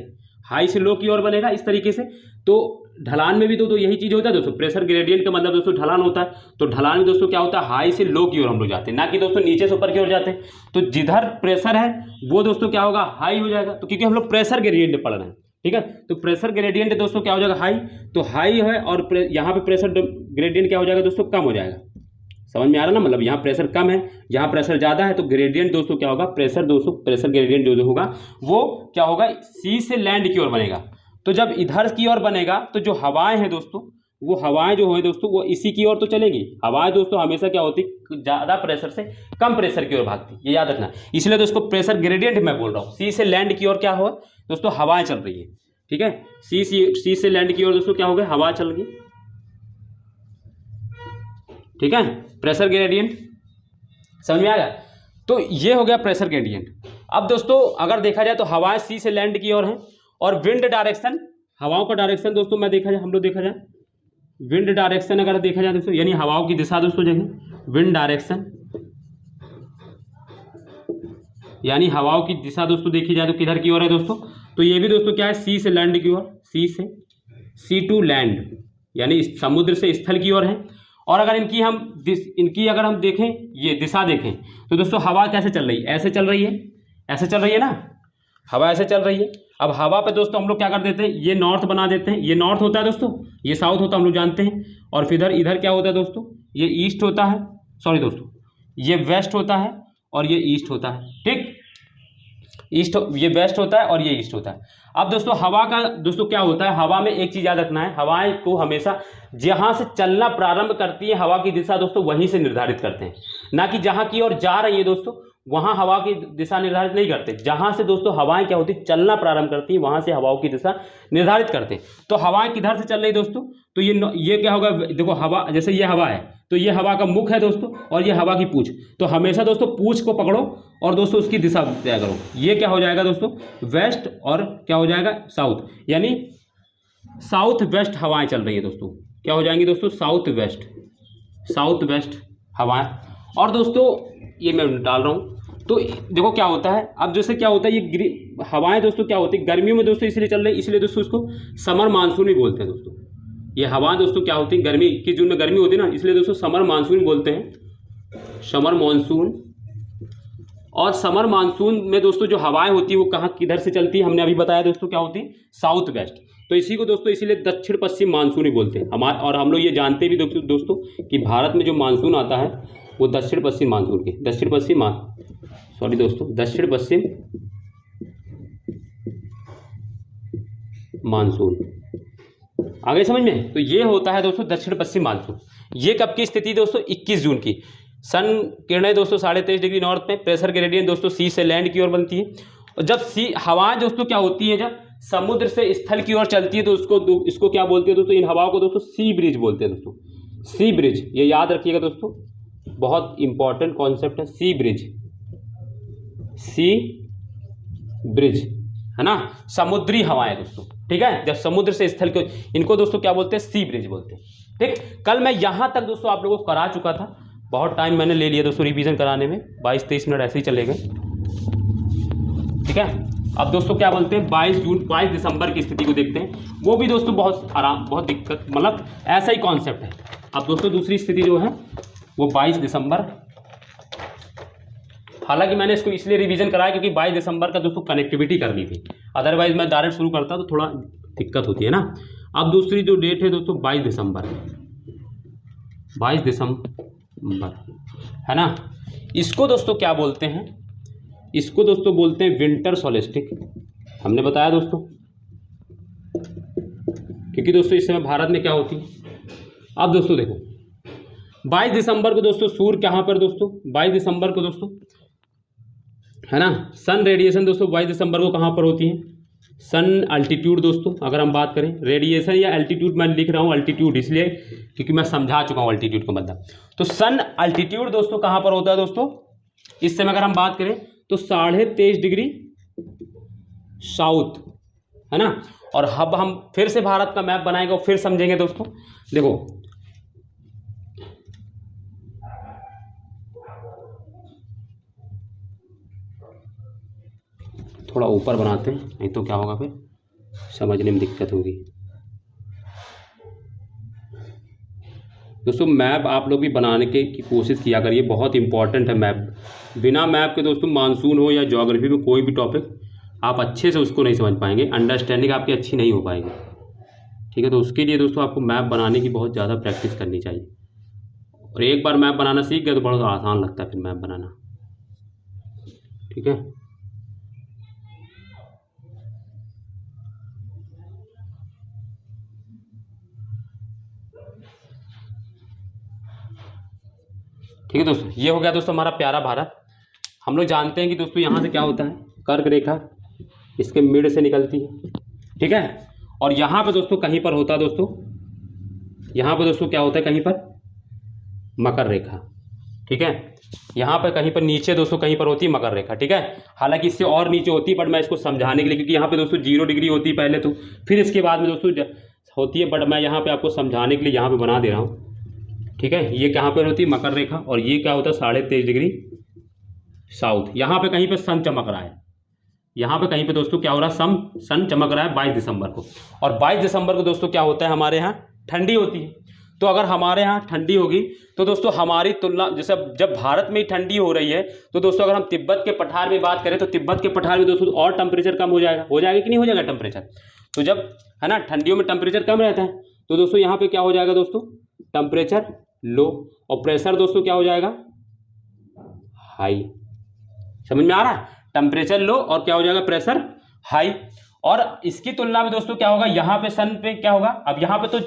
हाई से लो की ओर बनेगा इस तरीके से। तो ढलान में भी तो यही चीज़ होता है दोस्तों, प्रेशर ग्रेडियंट का मतलब दोस्तों ढलान होता है। तो ढलान में दोस्तों क्या होता है, हाई से लो की ओर हम लोग जाते हैं, ना कि दोस्तों नीचे से ऊपर की ओर जाते हैं। तो जिधर प्रेशर है वो दोस्तों क्या होगा, हाई हो जाएगा, तो क्योंकि हम लोग प्रेशर ग्रेडियंट पढ़ रहे हैं। ठीक है, तो प्रेशर ग्रेडियंट दोस्तों क्या हो जाएगा, हाई, तो हाई है, और यहाँ पे प्रेशर ग्रेडियंट क्या हो जाएगा दोस्तों, कम हो जाएगा। समझ में आ रहा ना, मतलब यहाँ प्रेशर कम है, यहाँ प्रेशर ज़्यादा है, तो ग्रेडियंट दोस्तों क्या होगा, प्रेशर दोस्तों, प्रेशर ग्रेडियंट जो होगा वो क्या होगा, सी से लैंड की ओर बनेगा। तो जब इधर की ओर बनेगा तो जो हवाएं हैं दोस्तों, वो हवाएं जो है दोस्तों वो इसी की ओर तो चलेंगी। हवाएं दोस्तों हमेशा क्या होती, ज़्यादा प्रेशर से कम प्रेशर की ओर भागती, ये याद रखना। इसलिए दोस्तों प्रेशर ग्रेडियंट मैं बोल रहा हूँ। सी से लैंड की ओर क्या हो दोस्तों, हवाएं चल रही है, ठीक है। सी से लैंड की ओर दोस्तों क्या हो गया, हवा चल गई, ठीक है। प्रेशर ग्रेडियंट समझ में आ गया। तो ये हो गया प्रेशर ग्रेडियंट। अब दोस्तों अगर देखा जाए तो हवाएं सी से लैंड की ओर हैं, और विंड डायरेक्शन, हवाओं का डायरेक्शन दोस्तों मैं देखा जाए, हम लोग देखा जाए विंड डायरेक्शन अगर देखा जाए दोस्तों, यानी हवाओं की दिशा दोस्तों देखें, विंड डायरेक्शन यानी हवाओं की दिशा दोस्तों देखी जाए तो किधर की ओर है दोस्तों, तो ये भी दोस्तों क्या है, सी से लैंड की ओर, सी टू लैंड यानी समुद्र से स्थल की ओर है। और अगर इनकी अगर हम देखें, ये दिशा देखें तो दोस्तों हवा कैसे चल रही है, ऐसे चल रही है, ऐसे चल रही है ना, हवा ऐसे चल रही है। अब हवा पे दोस्तों हम लोग क्या कर देते हैं, ये नॉर्थ बना देते हैं, ये नॉर्थ होता है दोस्तों, ये साउथ होता है, हम लोग जानते हैं। और फिर इधर क्या होता है दोस्तों, ये ईस्ट होता है, सॉरी दोस्तों ये वेस्ट होता है और ये ईस्ट होता है, ठीक। ये वेस्ट होता है और ये ईस्ट होता है। अब दोस्तों हवा का दोस्तों क्या होता है, हवा में एक चीज़ याद रखना है, हवाएं को हमेशा जहाँ से चलना प्रारंभ करती है हवा की दिशा दोस्तों वहीं से निर्धारित करते हैं, ना कि जहाँ की ओर जा रही है दोस्तों वहाँ हवा की दिशा निर्धारित नहीं करते। जहाँ से दोस्तों हवाएं क्या होती चलना प्रारंभ करती है वहाँ से हवाओं की दिशा निर्धारित करते हैं। तो हवाएं किधर से चल रही दोस्तों, तो ये क्या होगा, देखो हवा, जैसे ये हवा है तो ये हवा का मुख है दोस्तों, और ये हवा की पूंछ। तो हमेशा दोस्तों पूंछ को पकड़ो और दोस्तों उसकी दिशा तय करो। ये क्या हो जाएगा दोस्तों, वेस्ट, और क्या हो जाएगा, साउथ, यानी साउथ वेस्ट हवाएं चल रही है दोस्तों। क्या हो जाएंगी दोस्तों, साउथ वेस्ट हवाएं। और दोस्तों ये मैं डाल रहा हूँ, तो देखो क्या होता है, अब जैसे क्या होता है, ये हवाएं दोस्तों क्या होती है गर्मियों में दोस्तों इसलिए चल रही है, इसलिए दोस्तों उसको समर मानसून भी बोलते हैं दोस्तों। ये हवाएं दोस्तों क्या होती है, गर्मी की जून में गर्मी होती है ना, इसलिए दोस्तों समर मानसून बोलते हैं, समर मानसून। और समर मानसून में दोस्तों जो हवाएं होती है वो कहाँ किधर से चलती है, हमने अभी बताया दोस्तों क्या होती है, साउथ वेस्ट। तो इसी को दोस्तों इसीलिए दक्षिण पश्चिम मानसून ही बोलते हैं हमारे। और हम लोग ये जानते भी दोस्तों कि भारत में जो मानसून आता है वो दक्षिण पश्चिम मानसून के, दक्षिण पश्चिम मानसून आगे समझ में। तो ये होता है दोस्तों दक्षिण पश्चिम मानसून। ये कब की स्थिति दोस्तों, 21 जून की। सन किरणें दोस्तों 23.5 डिग्री नॉर्थ पे, प्रेशर ग्रेडियंट दोस्तों सी से लैंड की ओर बनती है। और जब हवाएं दोस्तों क्या होती है, जब समुद्र से स्थल की ओर चलती है तो इसको क्या बोलते हैं दोस्तों, इन हवाओं को दोस्तों सी ब्रिज बोलते हैं दोस्तों, सी ब्रिज। ये याद रखिएगा दोस्तों, बहुत इंपॉर्टेंट कॉन्सेप्ट है, सी ब्रिज है ना, समुद्री हवाएं दोस्तों, ठीक है। जब समुद्र से स्थल के, इनको दोस्तों क्या बोलते हैं, सी ब्रिज बोलते हैं, ठीक। कल मैं यहाँ तक दोस्तों आप लोगों को करा चुका था, बहुत टाइम मैंने ले लिया दोस्तों रिवीजन कराने में, 22-23 मिनट ऐसे ही चले गए, ठीक है। अब दोस्तों क्या बोलते हैं, 22 दिसंबर की स्थिति को देखते हैं। वो भी दोस्तों बहुत दिक्कत, मतलब ऐसा ही कॉन्सेप्ट है। अब दोस्तों दूसरी स्थिति जो है वो 22 दिसंबर, हालांकि मैंने इसको इसलिए रिवीजन कराया क्योंकि 22 दिसंबर का दोस्तों कनेक्टिविटी करनी थी, अदरवाइज मैं डायरेक्ट शुरू करता तो थोड़ा दिक्कत होती है ना। अब दूसरी जो डेट है दोस्तों 22 दिसंबर है ना। इसको दोस्तों क्या बोलते हैं, इसको दोस्तों बोलते हैं विंटर सोलेस्टिक। हमने बताया दोस्तों, क्योंकि दोस्तों इस समय भारत में क्या होती है। अब दोस्तों देखो 22 दिसंबर को दोस्तों सूर्य कहाँ पर दोस्तों, 22 दिसंबर को दोस्तों है ना, सन रेडिएशन दोस्तों 22 दिसंबर को कहाँ पर होती है, सन अल्टीट्यूड दोस्तों। अगर हम बात करें रेडिएशन या अल्टीट्यूड, मैं लिख रहा हूँ अल्टीट्यूड इसलिए क्योंकि मैं समझा चुका हूँ अल्टीट्यूड का मतलब। तो सन अल्टीट्यूड दोस्तों कहाँ पर होता है दोस्तों, इस समय अगर हम बात करें तो 23.5 डिग्री साउथ है ना। और अब हम फिर से भारत का मैप बनाएंगे और फिर समझेंगे दोस्तों। देखो थोड़ा ऊपर बनाते हैं, नहीं तो क्या होगा फिर समझने में दिक्कत होगी। दोस्तों मैप आप लोग भी बनाने की कोशिश किया करिए, बहुत इंपॉर्टेंट है मैप। बिना मैप के दोस्तों मानसून हो या ज्योग्राफी में कोई भी टॉपिक आप अच्छे से उसको नहीं समझ पाएंगे, अंडरस्टैंडिंग आपकी अच्छी नहीं हो पाएगी, ठीक है। तो उसके लिए दोस्तों आपको मैप बनाने की बहुत ज़्यादा प्रैक्टिस करनी चाहिए। और एक बार मैप बनाना सीख गए तो बहुत आसान लगता है फिर मैप बनाना। ठीक है, ठीक है दोस्तों, ये हो गया दोस्तों हमारा प्यारा भारत। हम लोग जानते हैं कि दोस्तों यहाँ से क्या होता है, कर्क रेखा इसके मिड से निकलती है। ठीक है, और यहाँ पे दोस्तों कहीं पर होता है दोस्तों, यहाँ पे दोस्तों क्या होता है कहीं पर मकर रेखा। ठीक है, यहाँ पर कहीं पर नीचे दोस्तों कहीं पर होती है मकर रेखा। ठीक है, हालांकि इससे और नीचे होती है, बट मैं इसको समझाने के लिए, क्योंकि यहाँ पे दोस्तों 0 डिग्री होती है पहले तो, फिर इसके बाद में दोस्तों होती है, बट मैं यहाँ पे आपको समझाने के लिए यहाँ पे बना दे रहा हूँ। ठीक है, ये कहाँ पर होती है मकर रेखा, और ये क्या होता है 23.5 डिग्री साउथ। यहाँ पे कहीं पे सन चमक रहा है, यहाँ पे कहीं पे दोस्तों क्या हो रहा है, सन चमक रहा है 22 दिसंबर को। और 22 दिसंबर को दोस्तों क्या होता है, हमारे यहाँ ठंडी होती है। तो अगर हमारे यहाँ ठंडी होगी तो दोस्तों हमारी तुलना, जैसे जब भारत में ही ठंडी हो रही है तो दोस्तों अगर हम तिब्बत के पठार में बात करें तो तिब्बत के पठार में दोस्तों और टेम्परेचर कम हो जाएगा कि नहीं हो जाएगा टेम्परेचर। तो जब है ना ठंडियों में टेम्परेचर कम रहता है तो दोस्तों यहाँ पे क्या हो जाएगा दोस्तों, टेम्परेचर लो, और प्रेशर दोस्तों क्या हो जाएगा, हाई। समझ में आ रहा है, टेम्परेचर लो और क्या हो जाएगा, प्रेशर हाई। और इसकी तुलना में दोस्तों क्या होगा, यहाँ पे सन पे क्या होगा, अब यहाँ पे तो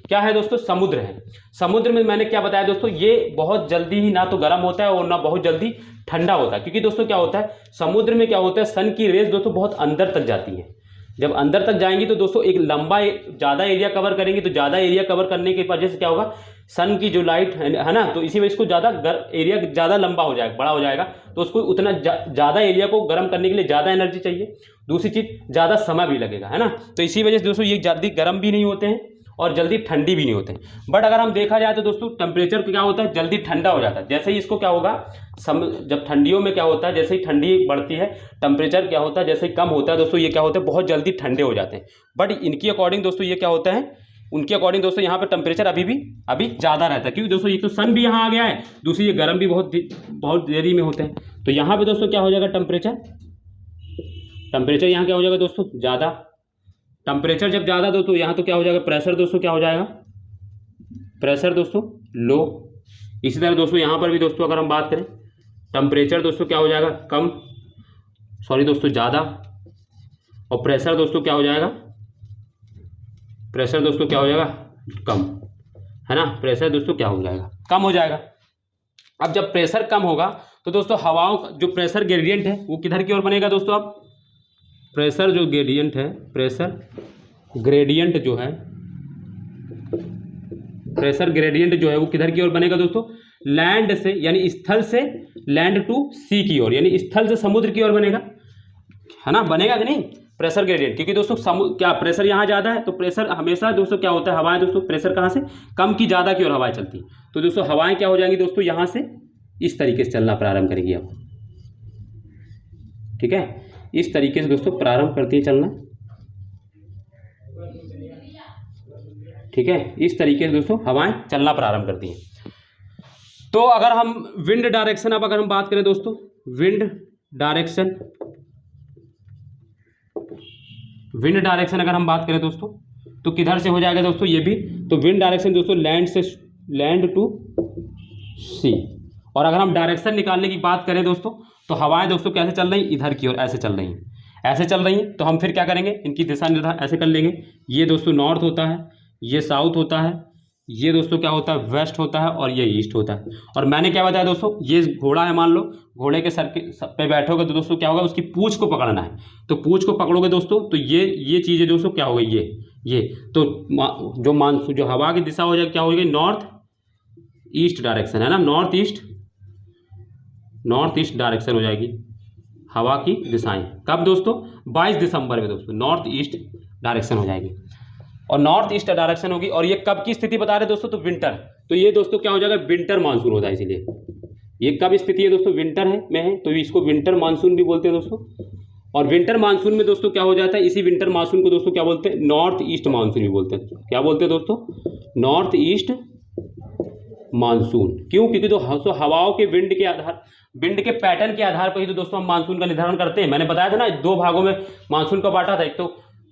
क्या है दोस्तों, समुद्र है। समुद्र में मैंने क्या बताया दोस्तों, ये बहुत जल्दी ही ना तो गर्म होता है और ना बहुत जल्दी ठंडा होता है, क्योंकि दोस्तों क्या होता है समुद्र में क्या होता है, सन की रेज दोस्तों बहुत अंदर तक जाती है। जब अंदर तक जाएंगी तो दोस्तों एक लंबा ज़्यादा एरिया कवर करेंगी, तो ज़्यादा एरिया कवर करने की वजह से क्या होगा, सन की जो लाइट है ना, तो इसी वजह इसको ज़्यादा एरिया ज़्यादा लंबा हो जाएगा, बड़ा हो जाएगा, तो उसको उतना ज़्यादा एरिया को गर्म करने के लिए ज़्यादा एनर्जी चाहिए। दूसरी चीज़ ज़्यादा समय भी लगेगा, है ना, तो इसी वजह से दोस्तों ये जल्दी गर्म भी नहीं होते हैं और जल्दी ठंडी भी नहीं होते हैं। बट अगर हम देखा जाए तो दोस्तों टेम्परेचर क्या होता है, जल्दी ठंडा हो जाता है। जैसे ही इसको क्या होगा, जब ठंडियों में क्या होता है, जैसे ही ठंडी बढ़ती है टेम्परेचर क्या होता है, जैसे ही कम होता है दोस्तों ये क्या होता है, बहुत जल्दी ठंडे हो जाते हैं। बट इनकी अकॉर्डिंग दोस्तों ये क्या होता है, उनके अकॉर्डिंग दोस्तों यहाँ पर टेम्परेचर अभी ज़्यादा रहता है, क्योंकि दोस्तों ये तो सन भी यहाँ आ गया है, दूसरी ये गर्म भी बहुत देरी में होते हैं। तो यहाँ पे दोस्तों क्या हो जाएगा, टेम्परेचर यहाँ क्या हो जाएगा दोस्तों, ज़्यादा। टेम्परेचर जब ज़्यादा दोस्तों यहाँ तो क्या हो जाएगा, प्रेशर दोस्तों क्या हो जाएगा, प्रेशर दोस्तों लो। इसी तरह दोस्तों यहाँ पर भी दोस्तों अगर हम बात करें, टेम्परेचर दोस्तों क्या हो जाएगा, ज़्यादा, और प्रेशर दोस्तों क्या हो जाएगा, कम, है ना, प्रेशर दोस्तों क्या हो जाएगा, कम हो जाएगा। अब जब प्रेशर कम होगा तो दोस्तों हवाओं का जो प्रेशर ग्रेडियंट है वो किधर की ओर बनेगा दोस्तों, अब प्रेशर ग्रेडियंट जो है वो किधर की ओर बनेगा दोस्तों, लैंड से, यानी स्थल से लैंड टू सी की ओर, यानी स्थल से समुद्र की ओर बनेगा, है ना, बनेगा कि नहीं प्रेशर ग्रेडियंट। क्योंकि दोस्तों क्या प्रेशर यहाँ ज़्यादा है, तो प्रेशर हमेशा दोस्तों क्या होता है, हवाएं दोस्तों प्रेशर कहाँ से कम की ज़्यादा की ओर हवाएं चलती हैं, तो दोस्तों हवाएं क्या हो जाएंगी दोस्तों, यहाँ से इस तरीके से चलना प्रारंभ करेगी अब। ठीक है, इस तरीके से दोस्तों प्रारंभ करती है चलना। ठीक है, इस तरीके से दोस्तों हवाएं चलना प्रारंभ करती हैं। तो अगर हम विंड डायरेक्शन, अब अगर हम बात करें दोस्तों विंड डायरेक्शन अगर हम बात करें दोस्तों तो किधर से हो जाएगा दोस्तों, ये भी तो विंड डायरेक्शन दोस्तों लैंड टू सी। और अगर हम डायरेक्शन निकालने की बात करें दोस्तों तो हवाएं दोस्तों कैसे चल रही हैं, इधर की ओर ऐसे चल रही हैं, तो हम फिर क्या करेंगे, इनकी दिशा निर्धारण ऐसे कर लेंगे। ये दोस्तों नॉर्थ होता है, ये साउथ होता है, ये दोस्तों क्या होता है, वेस्ट होता है, और ये ईस्ट होता है। और मैंने क्या बताया दोस्तों, ये घोड़ा है, मान लो घोड़े के सर पे बैठोगे तो दोस्तों क्या होगा, उसकी पूंछ को पकड़ना है, तो पूंछ को पकड़ोगे दोस्तों तो ये चीज़ें दोस्तों क्या हो गई, ये तो जो मानसून जो हवा की दिशा हो जाएगी क्या हो गई, नॉर्थ ईस्ट डायरेक्शन, है ना, नॉर्थ ईस्ट डायरेक्शन हो जाएगी हवा की दिशाएं। कब दोस्तों, 22 दिसंबर में दोस्तों नॉर्थ ईस्ट डायरेक्शन हो जाएगी, और नॉर्थ ईस्ट डायरेक्शन होगी। और ये कब की स्थिति बता रहे दोस्तों, तो विंटर, तो ये दोस्तों क्या हो जाएगा, विंटर मानसून होता है। इसीलिए ये कब स्थिति है दोस्तों, विंटर में है, तो इसको विंटर मानसून भी बोलते हैं दोस्तों। और विंटर मानसून में दोस्तों क्या हो जाता है, इसी विंटर मानसून को दोस्तों क्या बोलते हैं, नॉर्थ ईस्ट मानसून भी बोलते हैं। क्या बोलते हैं दोस्तों, नॉर्थ ईस्ट मानसून। क्यों, क्योंकि तो हवाओं के विंड के पैटर्न के आधार पर ही तो दोस्तों हम मानसून का निर्धारण करते हैं। मैंने बताया था ना, 2 भागों में मानसून का बांटा था, एक तो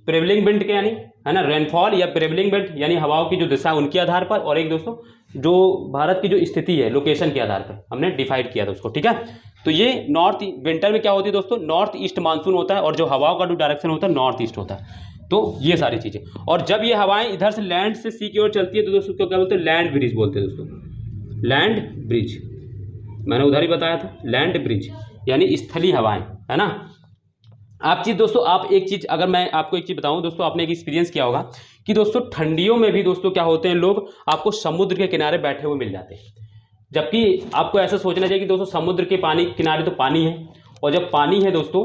प्रेवलिंग विंड के यानी है ना, रेनफॉल या प्रेवलिंग बेल्ट यानी हवाओं की जो दिशा उनके आधार पर, और एक दोस्तों जो भारत की जो स्थिति है लोकेशन के आधार पर हमने डिफाइड किया था उसको, ठीक है। तो ये नॉर्थ विंटर में क्या होती है दोस्तों, नॉर्थ ईस्ट मानसून होता है और जो हवाओं का जो डायरेक्शन होता है नॉर्थ ईस्ट होता है। तो ये सारी चीज़ें, और जब ये हवाएं इधर से लैंड से सी की ओर चलती है तो दोस्तों क्या बोलते हैं, लैंड ब्रिज बोलते हैं दोस्तों, लैंड ब्रिज। मैंने उधर ही बताया था लैंड ब्रिज यानी स्थलीय हवाएं, है ना। आप चीज़ दोस्तों, आप एक चीज़, अगर मैं आपको एक चीज़ बताऊं दोस्तों, आपने एक एक्सपीरियंस किया होगा कि दोस्तों ठंडियों में भी दोस्तों क्या होते हैं, लोग आपको समुद्र के किनारे बैठे हुए मिल जाते हैं। जबकि आपको ऐसा सोचना चाहिए कि दोस्तों समुद्र के पानी किनारे तो पानी है, और जब पानी है दोस्तों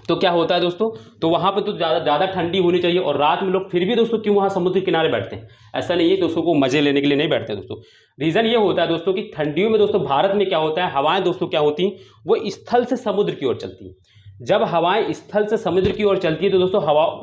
तो क्या होता है दोस्तों, तो वहाँ पे तो ज़्यादा ठंडी होनी चाहिए, और रात में लोग फिर भी दोस्तों क्यों वहाँ समुद्र के किनारे बैठते हैं, ऐसा नहीं है दोस्तों को मज़े लेने के लिए नहीं बैठते दोस्तों। रीज़न ये होता है दोस्तों कि ठंडियों में दोस्तों भारत में क्या होता है, हवाएं दोस्तों क्या होती हैं, वो स्थल से समुद्र की ओर चलती हैं। जब हवाएं स्थल से समुद्र की ओर चलती है तो दोस्तों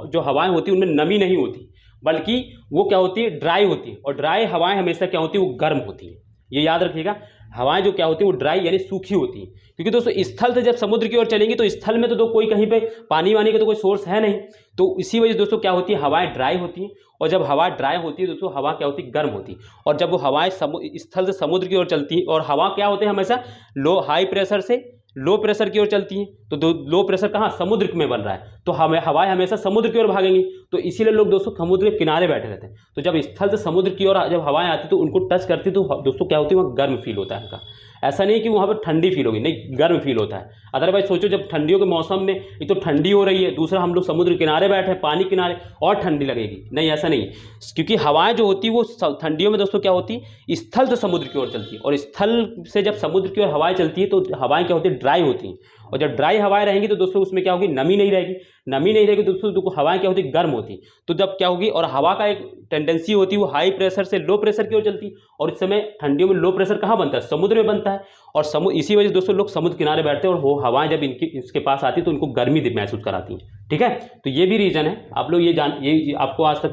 जो हवाएं होती हैं उनमें नमी नहीं होती, बल्कि वो क्या होती है, ड्राई होती है, और ड्राई हवाएं हमेशा क्या होती है, वो गर्म होती है। ये याद रखिएगा, हवाएं जो क्या होती है वो ड्राई यानी सूखी होती है, क्योंकि दोस्तों स्थल से जब समुद्र की ओर चलेंगी तो स्थल में तो कोई कहीं पे पानी वानी का तो कोई सोर्स है नहीं, तो इसी वजह से दोस्तों क्या होती है, हवाएं ड्राई होती हैं, और जब हवा ड्राई होती है दोस्तों हवा क्या होती है, गर्म होती है। और जब वो हवाएं स्थल से समुद्र की ओर चलती हैं, और हवा क्या होते हैं हमेशा हाई प्रेशर से लो प्रेशर की ओर चलती हैं, तो लो प्रेशर कहाँ, समुद्र में बन रहा है, तो हवाएं हमेशा समुद्र की ओर भागेंगी, तो इसीलिए लोग दोस्तों समुद्र के किनारे बैठे रहते हैं। तो जब स्थल से समुद्र की ओर जब हवाएं आती तो उनको टच करती तो दोस्तों क्या होती है, वहाँ गर्म फील होता है उनका। ऐसा नहीं कि वहाँ पर ठंडी फील होगी, नहीं, गर्म फील होता है। अदरवाइज सोचो जब ठंडियों के मौसम में एक तो ठंडी हो रही है, दूसरा हम लोग समुद्र किनारे बैठे हैं पानी किनारे, और ठंडी लगेगी, नहीं ऐसा नहीं, क्योंकि हवाएं जो होती है वो ठंडियों में दोस्तों क्या होती है, स्थल से समुद्र की ओर चलती है, और स्थल से जब समुद्र की ओर हवाएं चलती है तो हवाएं क्या होती है, ड्राई होती हैं, और जब ड्राई हवाएं रहेंगी तो दोस्तों उसमें क्या होगी, नमी नहीं रहेगी, नमी नहीं रहेगी दोस्तों हवाएं क्या होती है, गर्म होती, तो जब क्या होगी, और हवा का एक टेंडेंसी होती है वो हाई प्रेशर से लो प्रेशर की ओर चलती, और इस समय ठंडियों में लो प्रेशर कहाँ बनता है, समुद्र में बनता है, और इसी वजह से दोस्तों लोग समुद्र किनारे बैठते हैं, और वो हवाएं जब इसके पास आती है तो उनको गर्मी महसूस कराती हैं, ठीक है। तो ये भी रीज़न है, आप लोग ये आपको आज तक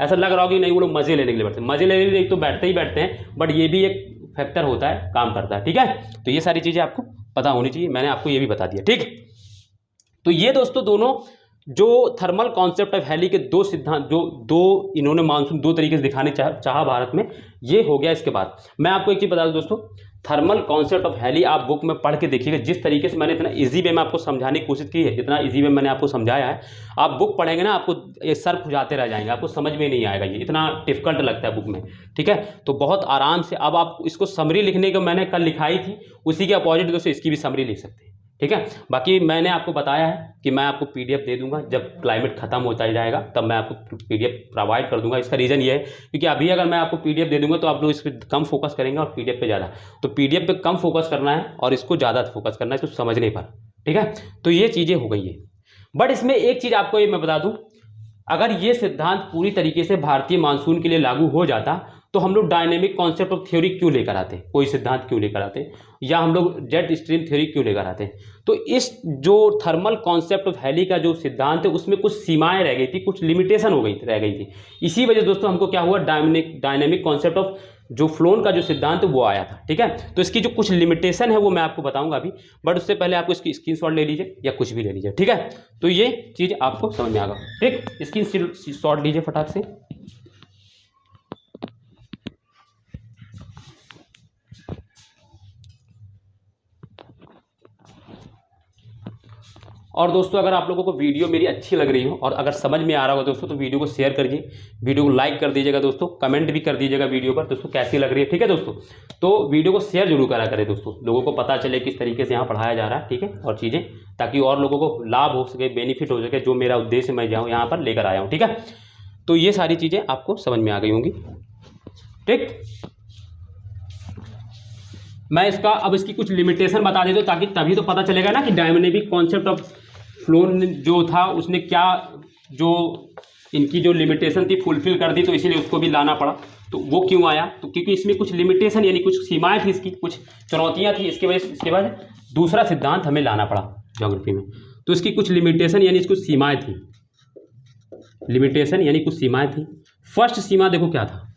ऐसा लग रहा होगा कि नहीं वो लोग मजे लेने के लिए बैठते हैं, मजे लेने के लिए तो बैठते ही बैठते हैं, बट ये भी एक फैक्टर होता है, काम करता है, ठीक है। तो ये सारी चीज़ें आपको पता होनी चाहिए, मैंने आपको ये भी बता दिया, ठीक। तो ये दोस्तों दोनों जो थर्मल कॉन्सेप्ट ऑफ हैली के दो सिद्धांत, जो दो इन्होंने मानसून दो तरीके से दिखाने चाहा भारत में, ये हो गया। इसके बाद मैं आपको एक चीज़ बता दूं दोस्तों, थर्मल कॉन्सेप्ट ऑफ हैली आप बुक में पढ़ के देखिएगा, जिस तरीके से मैंने इतना इजी वे में आपको समझाने की कोशिश की है, जितना इजी वे मैंने आपको समझाया है, आप बुक पढ़ेंगे ना आपको ये सर खुजाते रह जाएंगे, आपको समझ में नहीं आएगा, ये इतना डिफिकल्ट लगता है बुक में, ठीक है। तो बहुत आराम से अब आप इसको समरी लिखने को मैंने कल लिखाई थी, उसी के अपोजिट दोस्तों इसकी भी समरी लिख सकते हैं, ठीक है। बाकी मैंने आपको बताया है कि मैं आपको पीडीएफ दे दूंगा, जब क्लाइमेट खत्म होता जाएगा तब मैं आपको पीडीएफ प्रोवाइड कर दूंगा। इसका रीज़न ये है क्योंकि अभी अगर मैं आपको पीडीएफ दे दूंगा तो आप लोग इस पर कम फोकस करेंगे और पीडीएफ पे ज़्यादा, तो पीडीएफ पे कम फोकस करना है और इसको ज़्यादा फोकस करना है, इसको समझने पर, ठीक है। तो ये चीज़ें हो गई है, बट इसमें एक चीज़ आपको ये मैं बता दूँ, अगर ये सिद्धांत पूरी तरीके से भारतीय मानसून के लिए लागू हो जाता तो हम लोग डायनेमिक कॉन्सेप्ट ऑफ थ्योरी क्यों लेकर आते, कोई सिद्धांत क्यों लेकर आते, या हम लोग जेट स्ट्रीम थ्योरी क्यों लेकर आते हैं। तो इस जो थर्मल कॉन्सेप्ट ऑफ हैली का जो सिद्धांत है उसमें कुछ सीमाएं रह गई थी, कुछ लिमिटेशन रह गई थी। इसी वजह से दोस्तों हमको क्या हुआ, डायनेमिक कॉन्सेप्ट ऑफ जो फ्लोन का जो सिद्धांत वो आया था, ठीक है। तो इसकी जो कुछ लिमिटेशन है वो मैं आपको बताऊंगा अभी, बट उससे पहले आपको इसकी स्क्रीनशॉट ले लीजिए या कुछ भी ले लीजिए, ठीक है। तो ये चीज़ आपको समझ में आ गया, ठीक। स्क्रीनशॉट लीजिए फटाक से। और दोस्तों अगर आप लोगों को वीडियो मेरी अच्छी लग रही हो और अगर समझ में आ रहा हो दोस्तों तो वीडियो को शेयर करिए, वीडियो को लाइक कर दीजिएगा दोस्तों, कमेंट भी कर दीजिएगा वीडियो पर दोस्तों कैसी लग रही है, ठीक है दोस्तों। तो वीडियो को शेयर जरूर करा करें दोस्तों, लोगों को पता चले किस तरीके से यहाँ पढ़ाया जा रहा है, ठीक है, और चीज़ें, ताकि और लोगों को लाभ हो सके, बेनिफिट हो सके, जो मेरा उद्देश्य मैं जाऊँ यहाँ पर लेकर आया हूँ, ठीक है। तो ये सारी चीज़ें आपको समझ में आ गई होंगी, ठीक। मैं इसकी कुछ लिमिटेशन बता देता हूँ ताकि तभी तो पता चलेगा ना कि डायनेमिक कॉन्सेप्ट ऑफ फ्लोन जो था उसने क्या जो इनकी जो लिमिटेशन थी फुलफिल कर दी, तो इसीलिए उसको भी लाना पड़ा। तो वो क्यों आया, तो क्योंकि इसमें कुछ लिमिटेशन यानी कुछ सीमाएं थी, इसकी कुछ चुनौतियां थी, इसके वजह इसके बाद दूसरा सिद्धांत हमें लाना पड़ा ज्योग्राफी में। तो इसकी कुछ लिमिटेशन यानी कुछ सीमाएँ थी, लिमिटेशन यानी कुछ सीमाएँ थी। फर्स्ट सीमा देखो क्या था,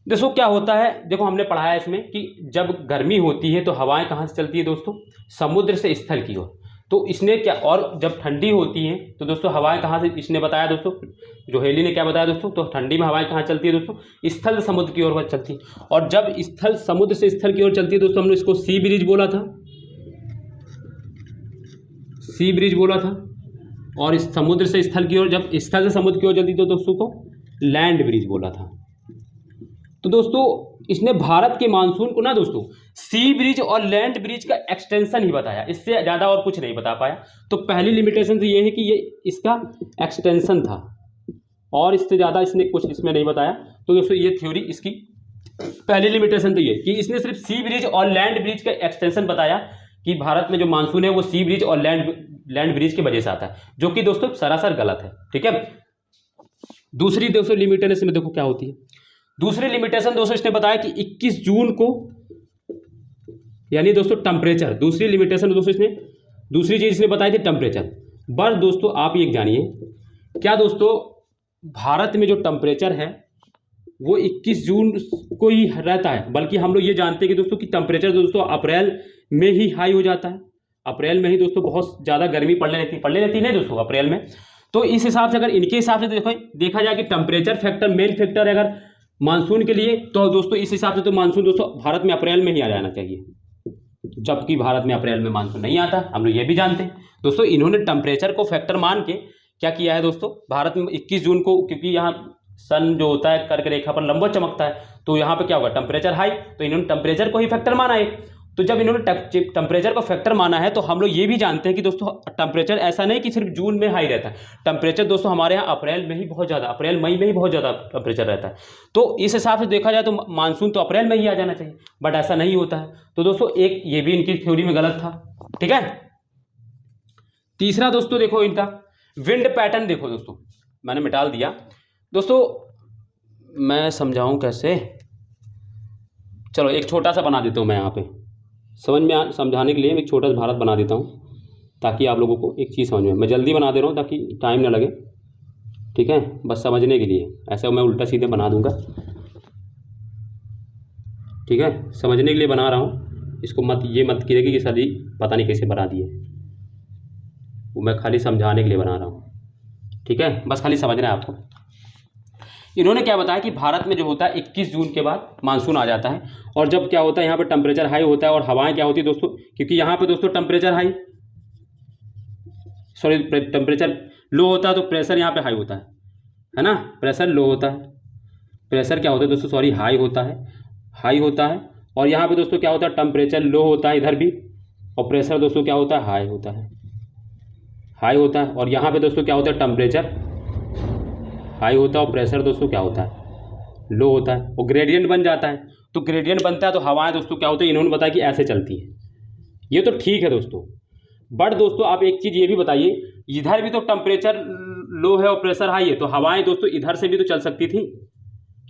देखो क्या होता है, देखो हमने पढ़ा है इसमें कि जब गर्मी होती है तो हवाएं कहाँ से चलती है दोस्तों, समुद्र से स्थल की ओर। तो इसने क्या, और जब ठंडी होती हैं तो दोस्तों हवाएं कहाँ से, इसने बताया दोस्तों, जो हेली ने क्या बताया दोस्तों, तो ठंडी में हवाएं कहाँ चलती है दोस्तों, स्थल से समुद्र की ओर चलती है। और जब स्थल समुद्र से स्थल की ओर चलती है दोस्तों, हमने इसको सी ब्रिज बोला था, सी ब्रिज बोला था। और इस समुद्र से स्थल की ओर, जब स्थल से समुद्र की ओर चलती तो दोस्तों को लैंड ब्रिज बोला था। तो दोस्तों इसने भारत के मानसून को ना दोस्तों सी ब्रिज और लैंड ब्रिज का एक्सटेंशन ही बताया, इससे ज़्यादा और कुछ नहीं बता पाया। तो पहली लिमिटेशन तो ये है कि ये इसका एक्सटेंशन था, और इससे ज़्यादा इसने कुछ इसमें नहीं बताया। तो दोस्तों ये थ्योरी इसकी पहली लिमिटेशन तो ये कि इसने सिर्फ सी ब्रिज और लैंड ब्रिज का एक्सटेंशन बताया कि भारत में जो मानसून है वो सी ब्रिज और लैंड ब्रिज की वजह से आता है, जो कि दोस्तों सरासर गलत है। ठीक है, दूसरी दोस्तों लिमिटेशन में देखो क्या होती है। दूसरी लिमिटेशन दोस्तों इसने बताया कि 21 जून को, यानी दोस्तों टेम्परेचर, दूसरी लिमिटेशन दोस्तों इसने दूसरी चीज इसने बताई थी टेम्परेचर। बस दोस्तों आप ये जानिए क्या दोस्तों, भारत में जो टेम्परेचर है वो 21 जून को ही रहता है, बल्कि हम लोग ये जानते हैं कि दोस्तों कि टेम्परेचर दोस्तों अप्रैल में ही हाई हो जाता है। अप्रैल में ही दोस्तों बहुत ज़्यादा गर्मी पड़ने लगती नहीं दोस्तों अप्रैल में। तो इस हिसाब से, अगर इनके हिसाब से देखा जाए कि टेम्परेचर फैक्टर मेन फैक्टर अगर मानसून के लिए, तो दोस्तों इस हिसाब से तो मानसून दोस्तों भारत में अप्रैल में ही आ जाना चाहिए, जबकि भारत में अप्रैल में मानसून नहीं आता, हम लोग ये भी जानते हैं। दोस्तों इन्होंने टेम्परेचर को फैक्टर मान के क्या किया है दोस्तों, भारत में 21 जून को, क्योंकि यहाँ सन जो होता है कर्क रेखा पर लंबवत चमकता है, तो यहाँ पे क्या होगा टेम्परेचर हाई, तो इन्होंने टेम्परेचर को ही फैक्टर माना है। तो जब इन्होंने टेम्परेचर को फैक्टर माना है, तो हम लोग ये भी जानते हैं कि दोस्तों टेम्परेचर ऐसा नहीं कि सिर्फ जून में हाई रहता है, टेम्परेचर दोस्तों हमारे यहाँ अप्रैल में ही बहुत ज़्यादा, अप्रैल मई में ही बहुत ज़्यादा टेम्परेचर रहता है। तो इस हिसाब से देखा जाए तो मानसून तो अप्रैल में ही आ जाना चाहिए, बट ऐसा नहीं होता है। तो दोस्तों एक ये भी इनकी थ्योरी में गलत था। ठीक है, तीसरा दोस्तों देखो इनका विंड पैटर्न, देखो दोस्तों मैंने मिटा दिया। दोस्तों मैं समझाऊं कैसे, चलो एक छोटा सा बना देता हूं मैं यहाँ पे, समझाने के लिए एक छोटा सा भारत बना देता हूँ, ताकि आप लोगों को एक चीज़ समझ में, मैं जल्दी बना दे रहा हूँ ताकि टाइम ना लगे। ठीक है, बस समझने के लिए, ऐसा मैं उल्टा सीधे बना दूंगा। ठीक है, समझने के लिए बना रहा हूँ, इसको ये मत कीजिएगा कि सर जी पता नहीं कैसे बना दिए, वो मैं खाली समझाने के लिए बना रहा हूँ। ठीक है, बस खाली समझना है आपको। इन्होंने क्या बताया कि भारत में जो होता है 21 जून के बाद मानसून आ जाता है, और जब क्या होता है यहाँ पे टेम्परेचर हाई होता है और हवाएं क्या होती है दोस्तों, क्योंकि यहाँ पे दोस्तों टेम्परेचर लो होता है, तो प्रेशर यहाँ पे हाई होता है ना, प्रेशर लो होता है, प्रेशर क्या होता है दोस्तों, हाई होता है। और यहाँ पे दोस्तों क्या होता है, टेम्परेचर लो होता है इधर भी, और प्रेशर दोस्तों क्या होता है, हाई होता है। और यहाँ पे दोस्तों क्या होता है, टेम्परेचर हाई होता है और प्रेशर दोस्तों क्या होता है, लो होता है, और ग्रेडियंट बन जाता है। तो ग्रेडियंट बनता है तो हवाएं दोस्तों क्या होती है, इन्होंने बताया कि ऐसे चलती है। ये तो ठीक है दोस्तों, बट दोस्तों आप एक चीज़ ये भी बताइए, इधर भी तो टेम्परेचर लो है और प्रेशर हाई है, तो हवाएं दोस्तों इधर से भी तो चल सकती थी।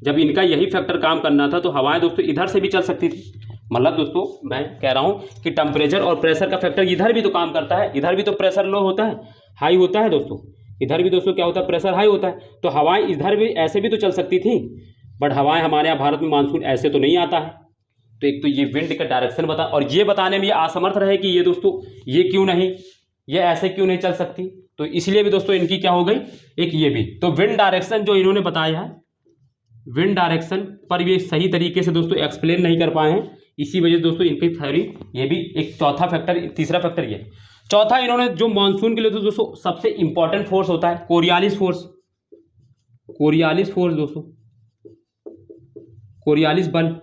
जब इनका यही फैक्टर काम करना था, तो हवाएं दोस्तों इधर से भी चल सकती थी। मतलब दोस्तों मैं कह रहा हूँ कि टेम्परेचर और प्रेशर का फैक्टर इधर भी तो काम करता है, इधर भी तो प्रेशर लो होता है, हाई होता है दोस्तों, इधर भी दोस्तों क्या होता है, प्रेशर हाई होता है। तो हवाएं इधर भी ऐसे भी तो चल सकती थी, बट हवाएं हमारे यहाँ भारत में मानसून ऐसे तो नहीं आता है। तो एक तो ये विंड का डायरेक्शन बता, और ये बताने में ये असमर्थ रहे कि ये दोस्तों ये क्यों नहीं, ये ऐसे क्यों नहीं चल सकती, तो इसलिए भी दोस्तों इनकी क्या हो गई, एक ये भी। तो विंड डायरेक्शन जो इन्होंने बताया है, विंड डायरेक्शन पर ये सही तरीके से दोस्तों एक्सप्लेन नहीं कर पाए हैं, इसी वजह से दोस्तों इनकी थ्योरी, ये भी एक चौथा फैक्टर, तीसरा फैक्टर ये। चौथा इन्होंने जो मानसून के लिए दोस्तों सबसे इंपॉर्टेंट फोर्स होता है कोरियालिस दोस्तों, कोरियालिस बल,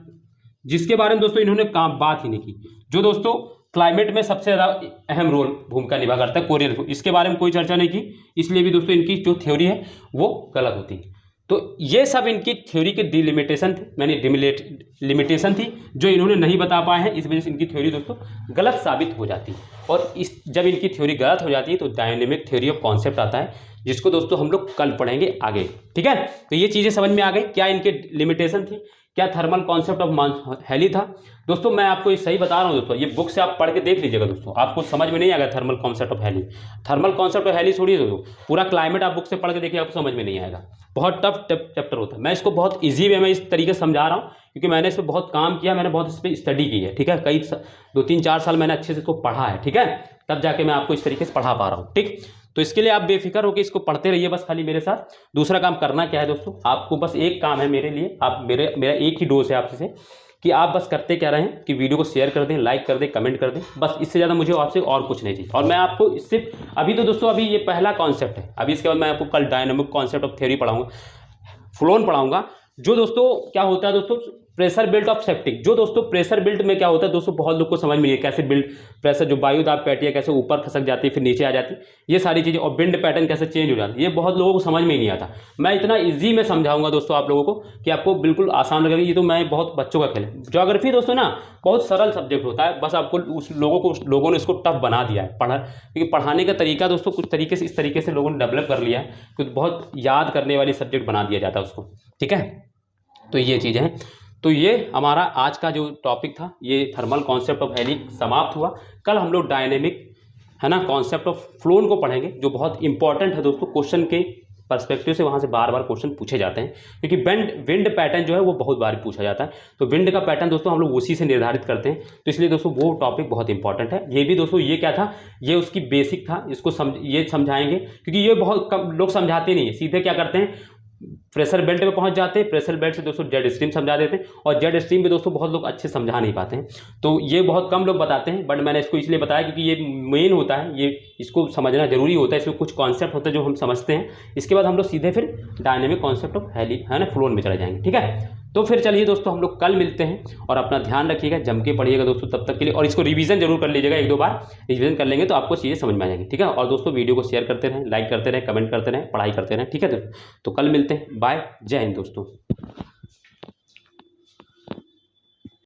जिसके बारे में दोस्तों इन्होंने बात ही नहीं की, जो दोस्तों क्लाइमेट में सबसे ज़्यादा अहम भूमिका निभा करता है कोरियालिस, इसके बारे में कोई चर्चा नहीं की, इसलिए भी दोस्तों इनकी जो थ्योरी है वो गलत होती है। तो ये सब इनकी थ्योरी के डिलिमिटेशन थे, लिमिटेशन थी जो इन्होंने नहीं बता पाए हैं, इस वजह से इनकी थ्योरी दोस्तों गलत साबित हो जाती है। और जब इनकी थ्योरी गलत हो जाती है तो डायनेमिक थ्योरी ऑफ कॉन्सेप्ट आता है, जिसको दोस्तों हम लोग कल पढ़ेंगे आगे। ठीक है, तो ये चीज़ें समझ में आ गई, क्या इनके लिमिटेशन थी, क्या थर्मल कॉन्सेप्ट ऑफ हेली था। दोस्तों मैं आपको ये सही बता रहा हूँ दोस्तों, ये बुक से आप पढ़ के देख लीजिएगा दोस्तों, आपको समझ में नहीं आएगा thermal concept of Halley. Thermal concept of Halley छोड़िए दोस्तों, पूरा क्लाइमेट आप बुक से पढ़ के देखिए, आपको समझ में नहीं आएगा, बहुत टफ चैप्टर होता है। मैं इसको बहुत ईजी वे में इस तरीके से समझा रहा हूँ क्योंकि मैंने इस पर बहुत काम किया, मैंने बहुत इस पर स्टडी की है, ठीक है। कई 2-3-4 साल मैंने अच्छे से इसको पढ़ा है, ठीक है, तब जाके मैं आपको इस तरीके से पढ़ा पा रहा हूँ, ठीक। तो इसके लिए आप बेफिक्र होकर इसको पढ़ते रहिए बस खाली मेरे साथ। दूसरा काम करना क्या है दोस्तों, आपको बस एक काम है मेरे लिए, आप मेरा एक ही डोज है आपसे कि आप बस करते क्या रहें कि वीडियो को शेयर कर दें, लाइक कर दें, कमेंट कर दें, बस इससे ज़्यादा मुझे आपसे और कुछ नहीं चाहिए। और मैं आपको इससे अभी तो दोस्तों अभी ये पहला कॉन्सेप्ट है, अभी इसके बाद मैं आपको कल डायनामिक कॉन्सेप्ट ऑफ थ्योरी पढ़ाऊंगा, फ्लोन पढ़ाऊंगा, जो दोस्तों क्या होता है दोस्तों प्रेशर बेल्ट ऑफ सेप्टिक। जो दोस्तों प्रेशर बेल्ट में क्या होता है दोस्तों, बहुत लोग को समझ में नहीं है कैसे बिल्ट प्रेशर जो वायु दाब पैटी है कैसे ऊपर खसक जाती है फिर नीचे आ जाती है, ये सारी चीज़ें, और बिंड पैटर्न कैसे चेंज हो जाती है, ये बहुत लोगों को समझ में ही नहीं आता। मैं इतना ईजी में समझाऊंगा दोस्तों आप लोगों को कि आपको बिल्कुल आसान लगेगा। ये तो मैं बहुत बच्चों का खेल है। ज्योग्राफी दोस्तों ना बहुत सरल सब्जेक्ट होता है, बस आपको लोगों ने इसको टफ बना दिया है क्योंकि पढ़ाने का तरीका दोस्तों कुछ तरीके से इस तरीके से लोगों ने डेवलप कर लिया है कि बहुत याद करने वाली सब्जेक्ट बना दिया जाता है उसको, ठीक है। तो ये चीज़ें हैं। तो ये हमारा आज का जो टॉपिक था ये थर्मल कॉन्सेप्ट ऑफ हेलिक समाप्त हुआ। कल हम लोग डायनेमिक है ना कॉन्सेप्ट ऑफ फ्लोन को पढ़ेंगे, जो बहुत इंपॉर्टेंट है दोस्तों, क्वेश्चन के पर्सपेक्टिव से वहाँ से बार बार क्वेश्चन पूछे जाते हैं, क्योंकि विंड पैटर्न जो है वो बहुत बार पूछा जाता है। तो विंड का पैटर्न दोस्तों हम लोग उसी से निर्धारित करते हैं, तो इसलिए दोस्तों वो टॉपिक बहुत इंपॉर्टेंट है। ये भी दोस्तों ये क्या था, ये उसकी बेसिक था, इसको ये समझाएंगे, क्योंकि ये बहुत कम लोग समझाते नहीं है, सीधे क्या करते हैं प्रेशर बेल्ट पे पहुंच जाते हैं, प्रेशर बेल्ट से दोस्तों जेड स्ट्रीम समझा देते हैं, और जेड स्ट्रीम भी दोस्तों बहुत लोग अच्छे समझा नहीं पाते हैं। तो ये बहुत कम लोग बताते हैं, बट मैंने इसको इसलिए बताया क्योंकि ये मेन होता है, ये इसको समझना जरूरी होता है। इसमें कुछ कॉन्सेप्ट होते हैं जो हम समझते हैं, इसके बाद हम लोग सीधे फिर डायनेमिक कॉन्सेप्ट ऑफ हेली है ना फ्लोन में चले जाएंगे, ठीक है। तो फिर चलिए दोस्तों हम लोग कल मिलते हैं, और अपना ध्यान रखिएगा, जम के पढ़िएगा दोस्तों तब तक के लिए, और इसको रिवीजन जरूर कर लीजिएगा, 1-2 बार रिवीजन कर लेंगे तो आपको चीज़ें समझ में आ जाएंगी, ठीक है। और दोस्तों वीडियो को शेयर करते रहें, लाइक करते रहें, कमेंट करते रहें, पढ़ाई करते रहें, ठीक है। तो कल मिलते हैं, बाय, जय हिंद दोस्तों।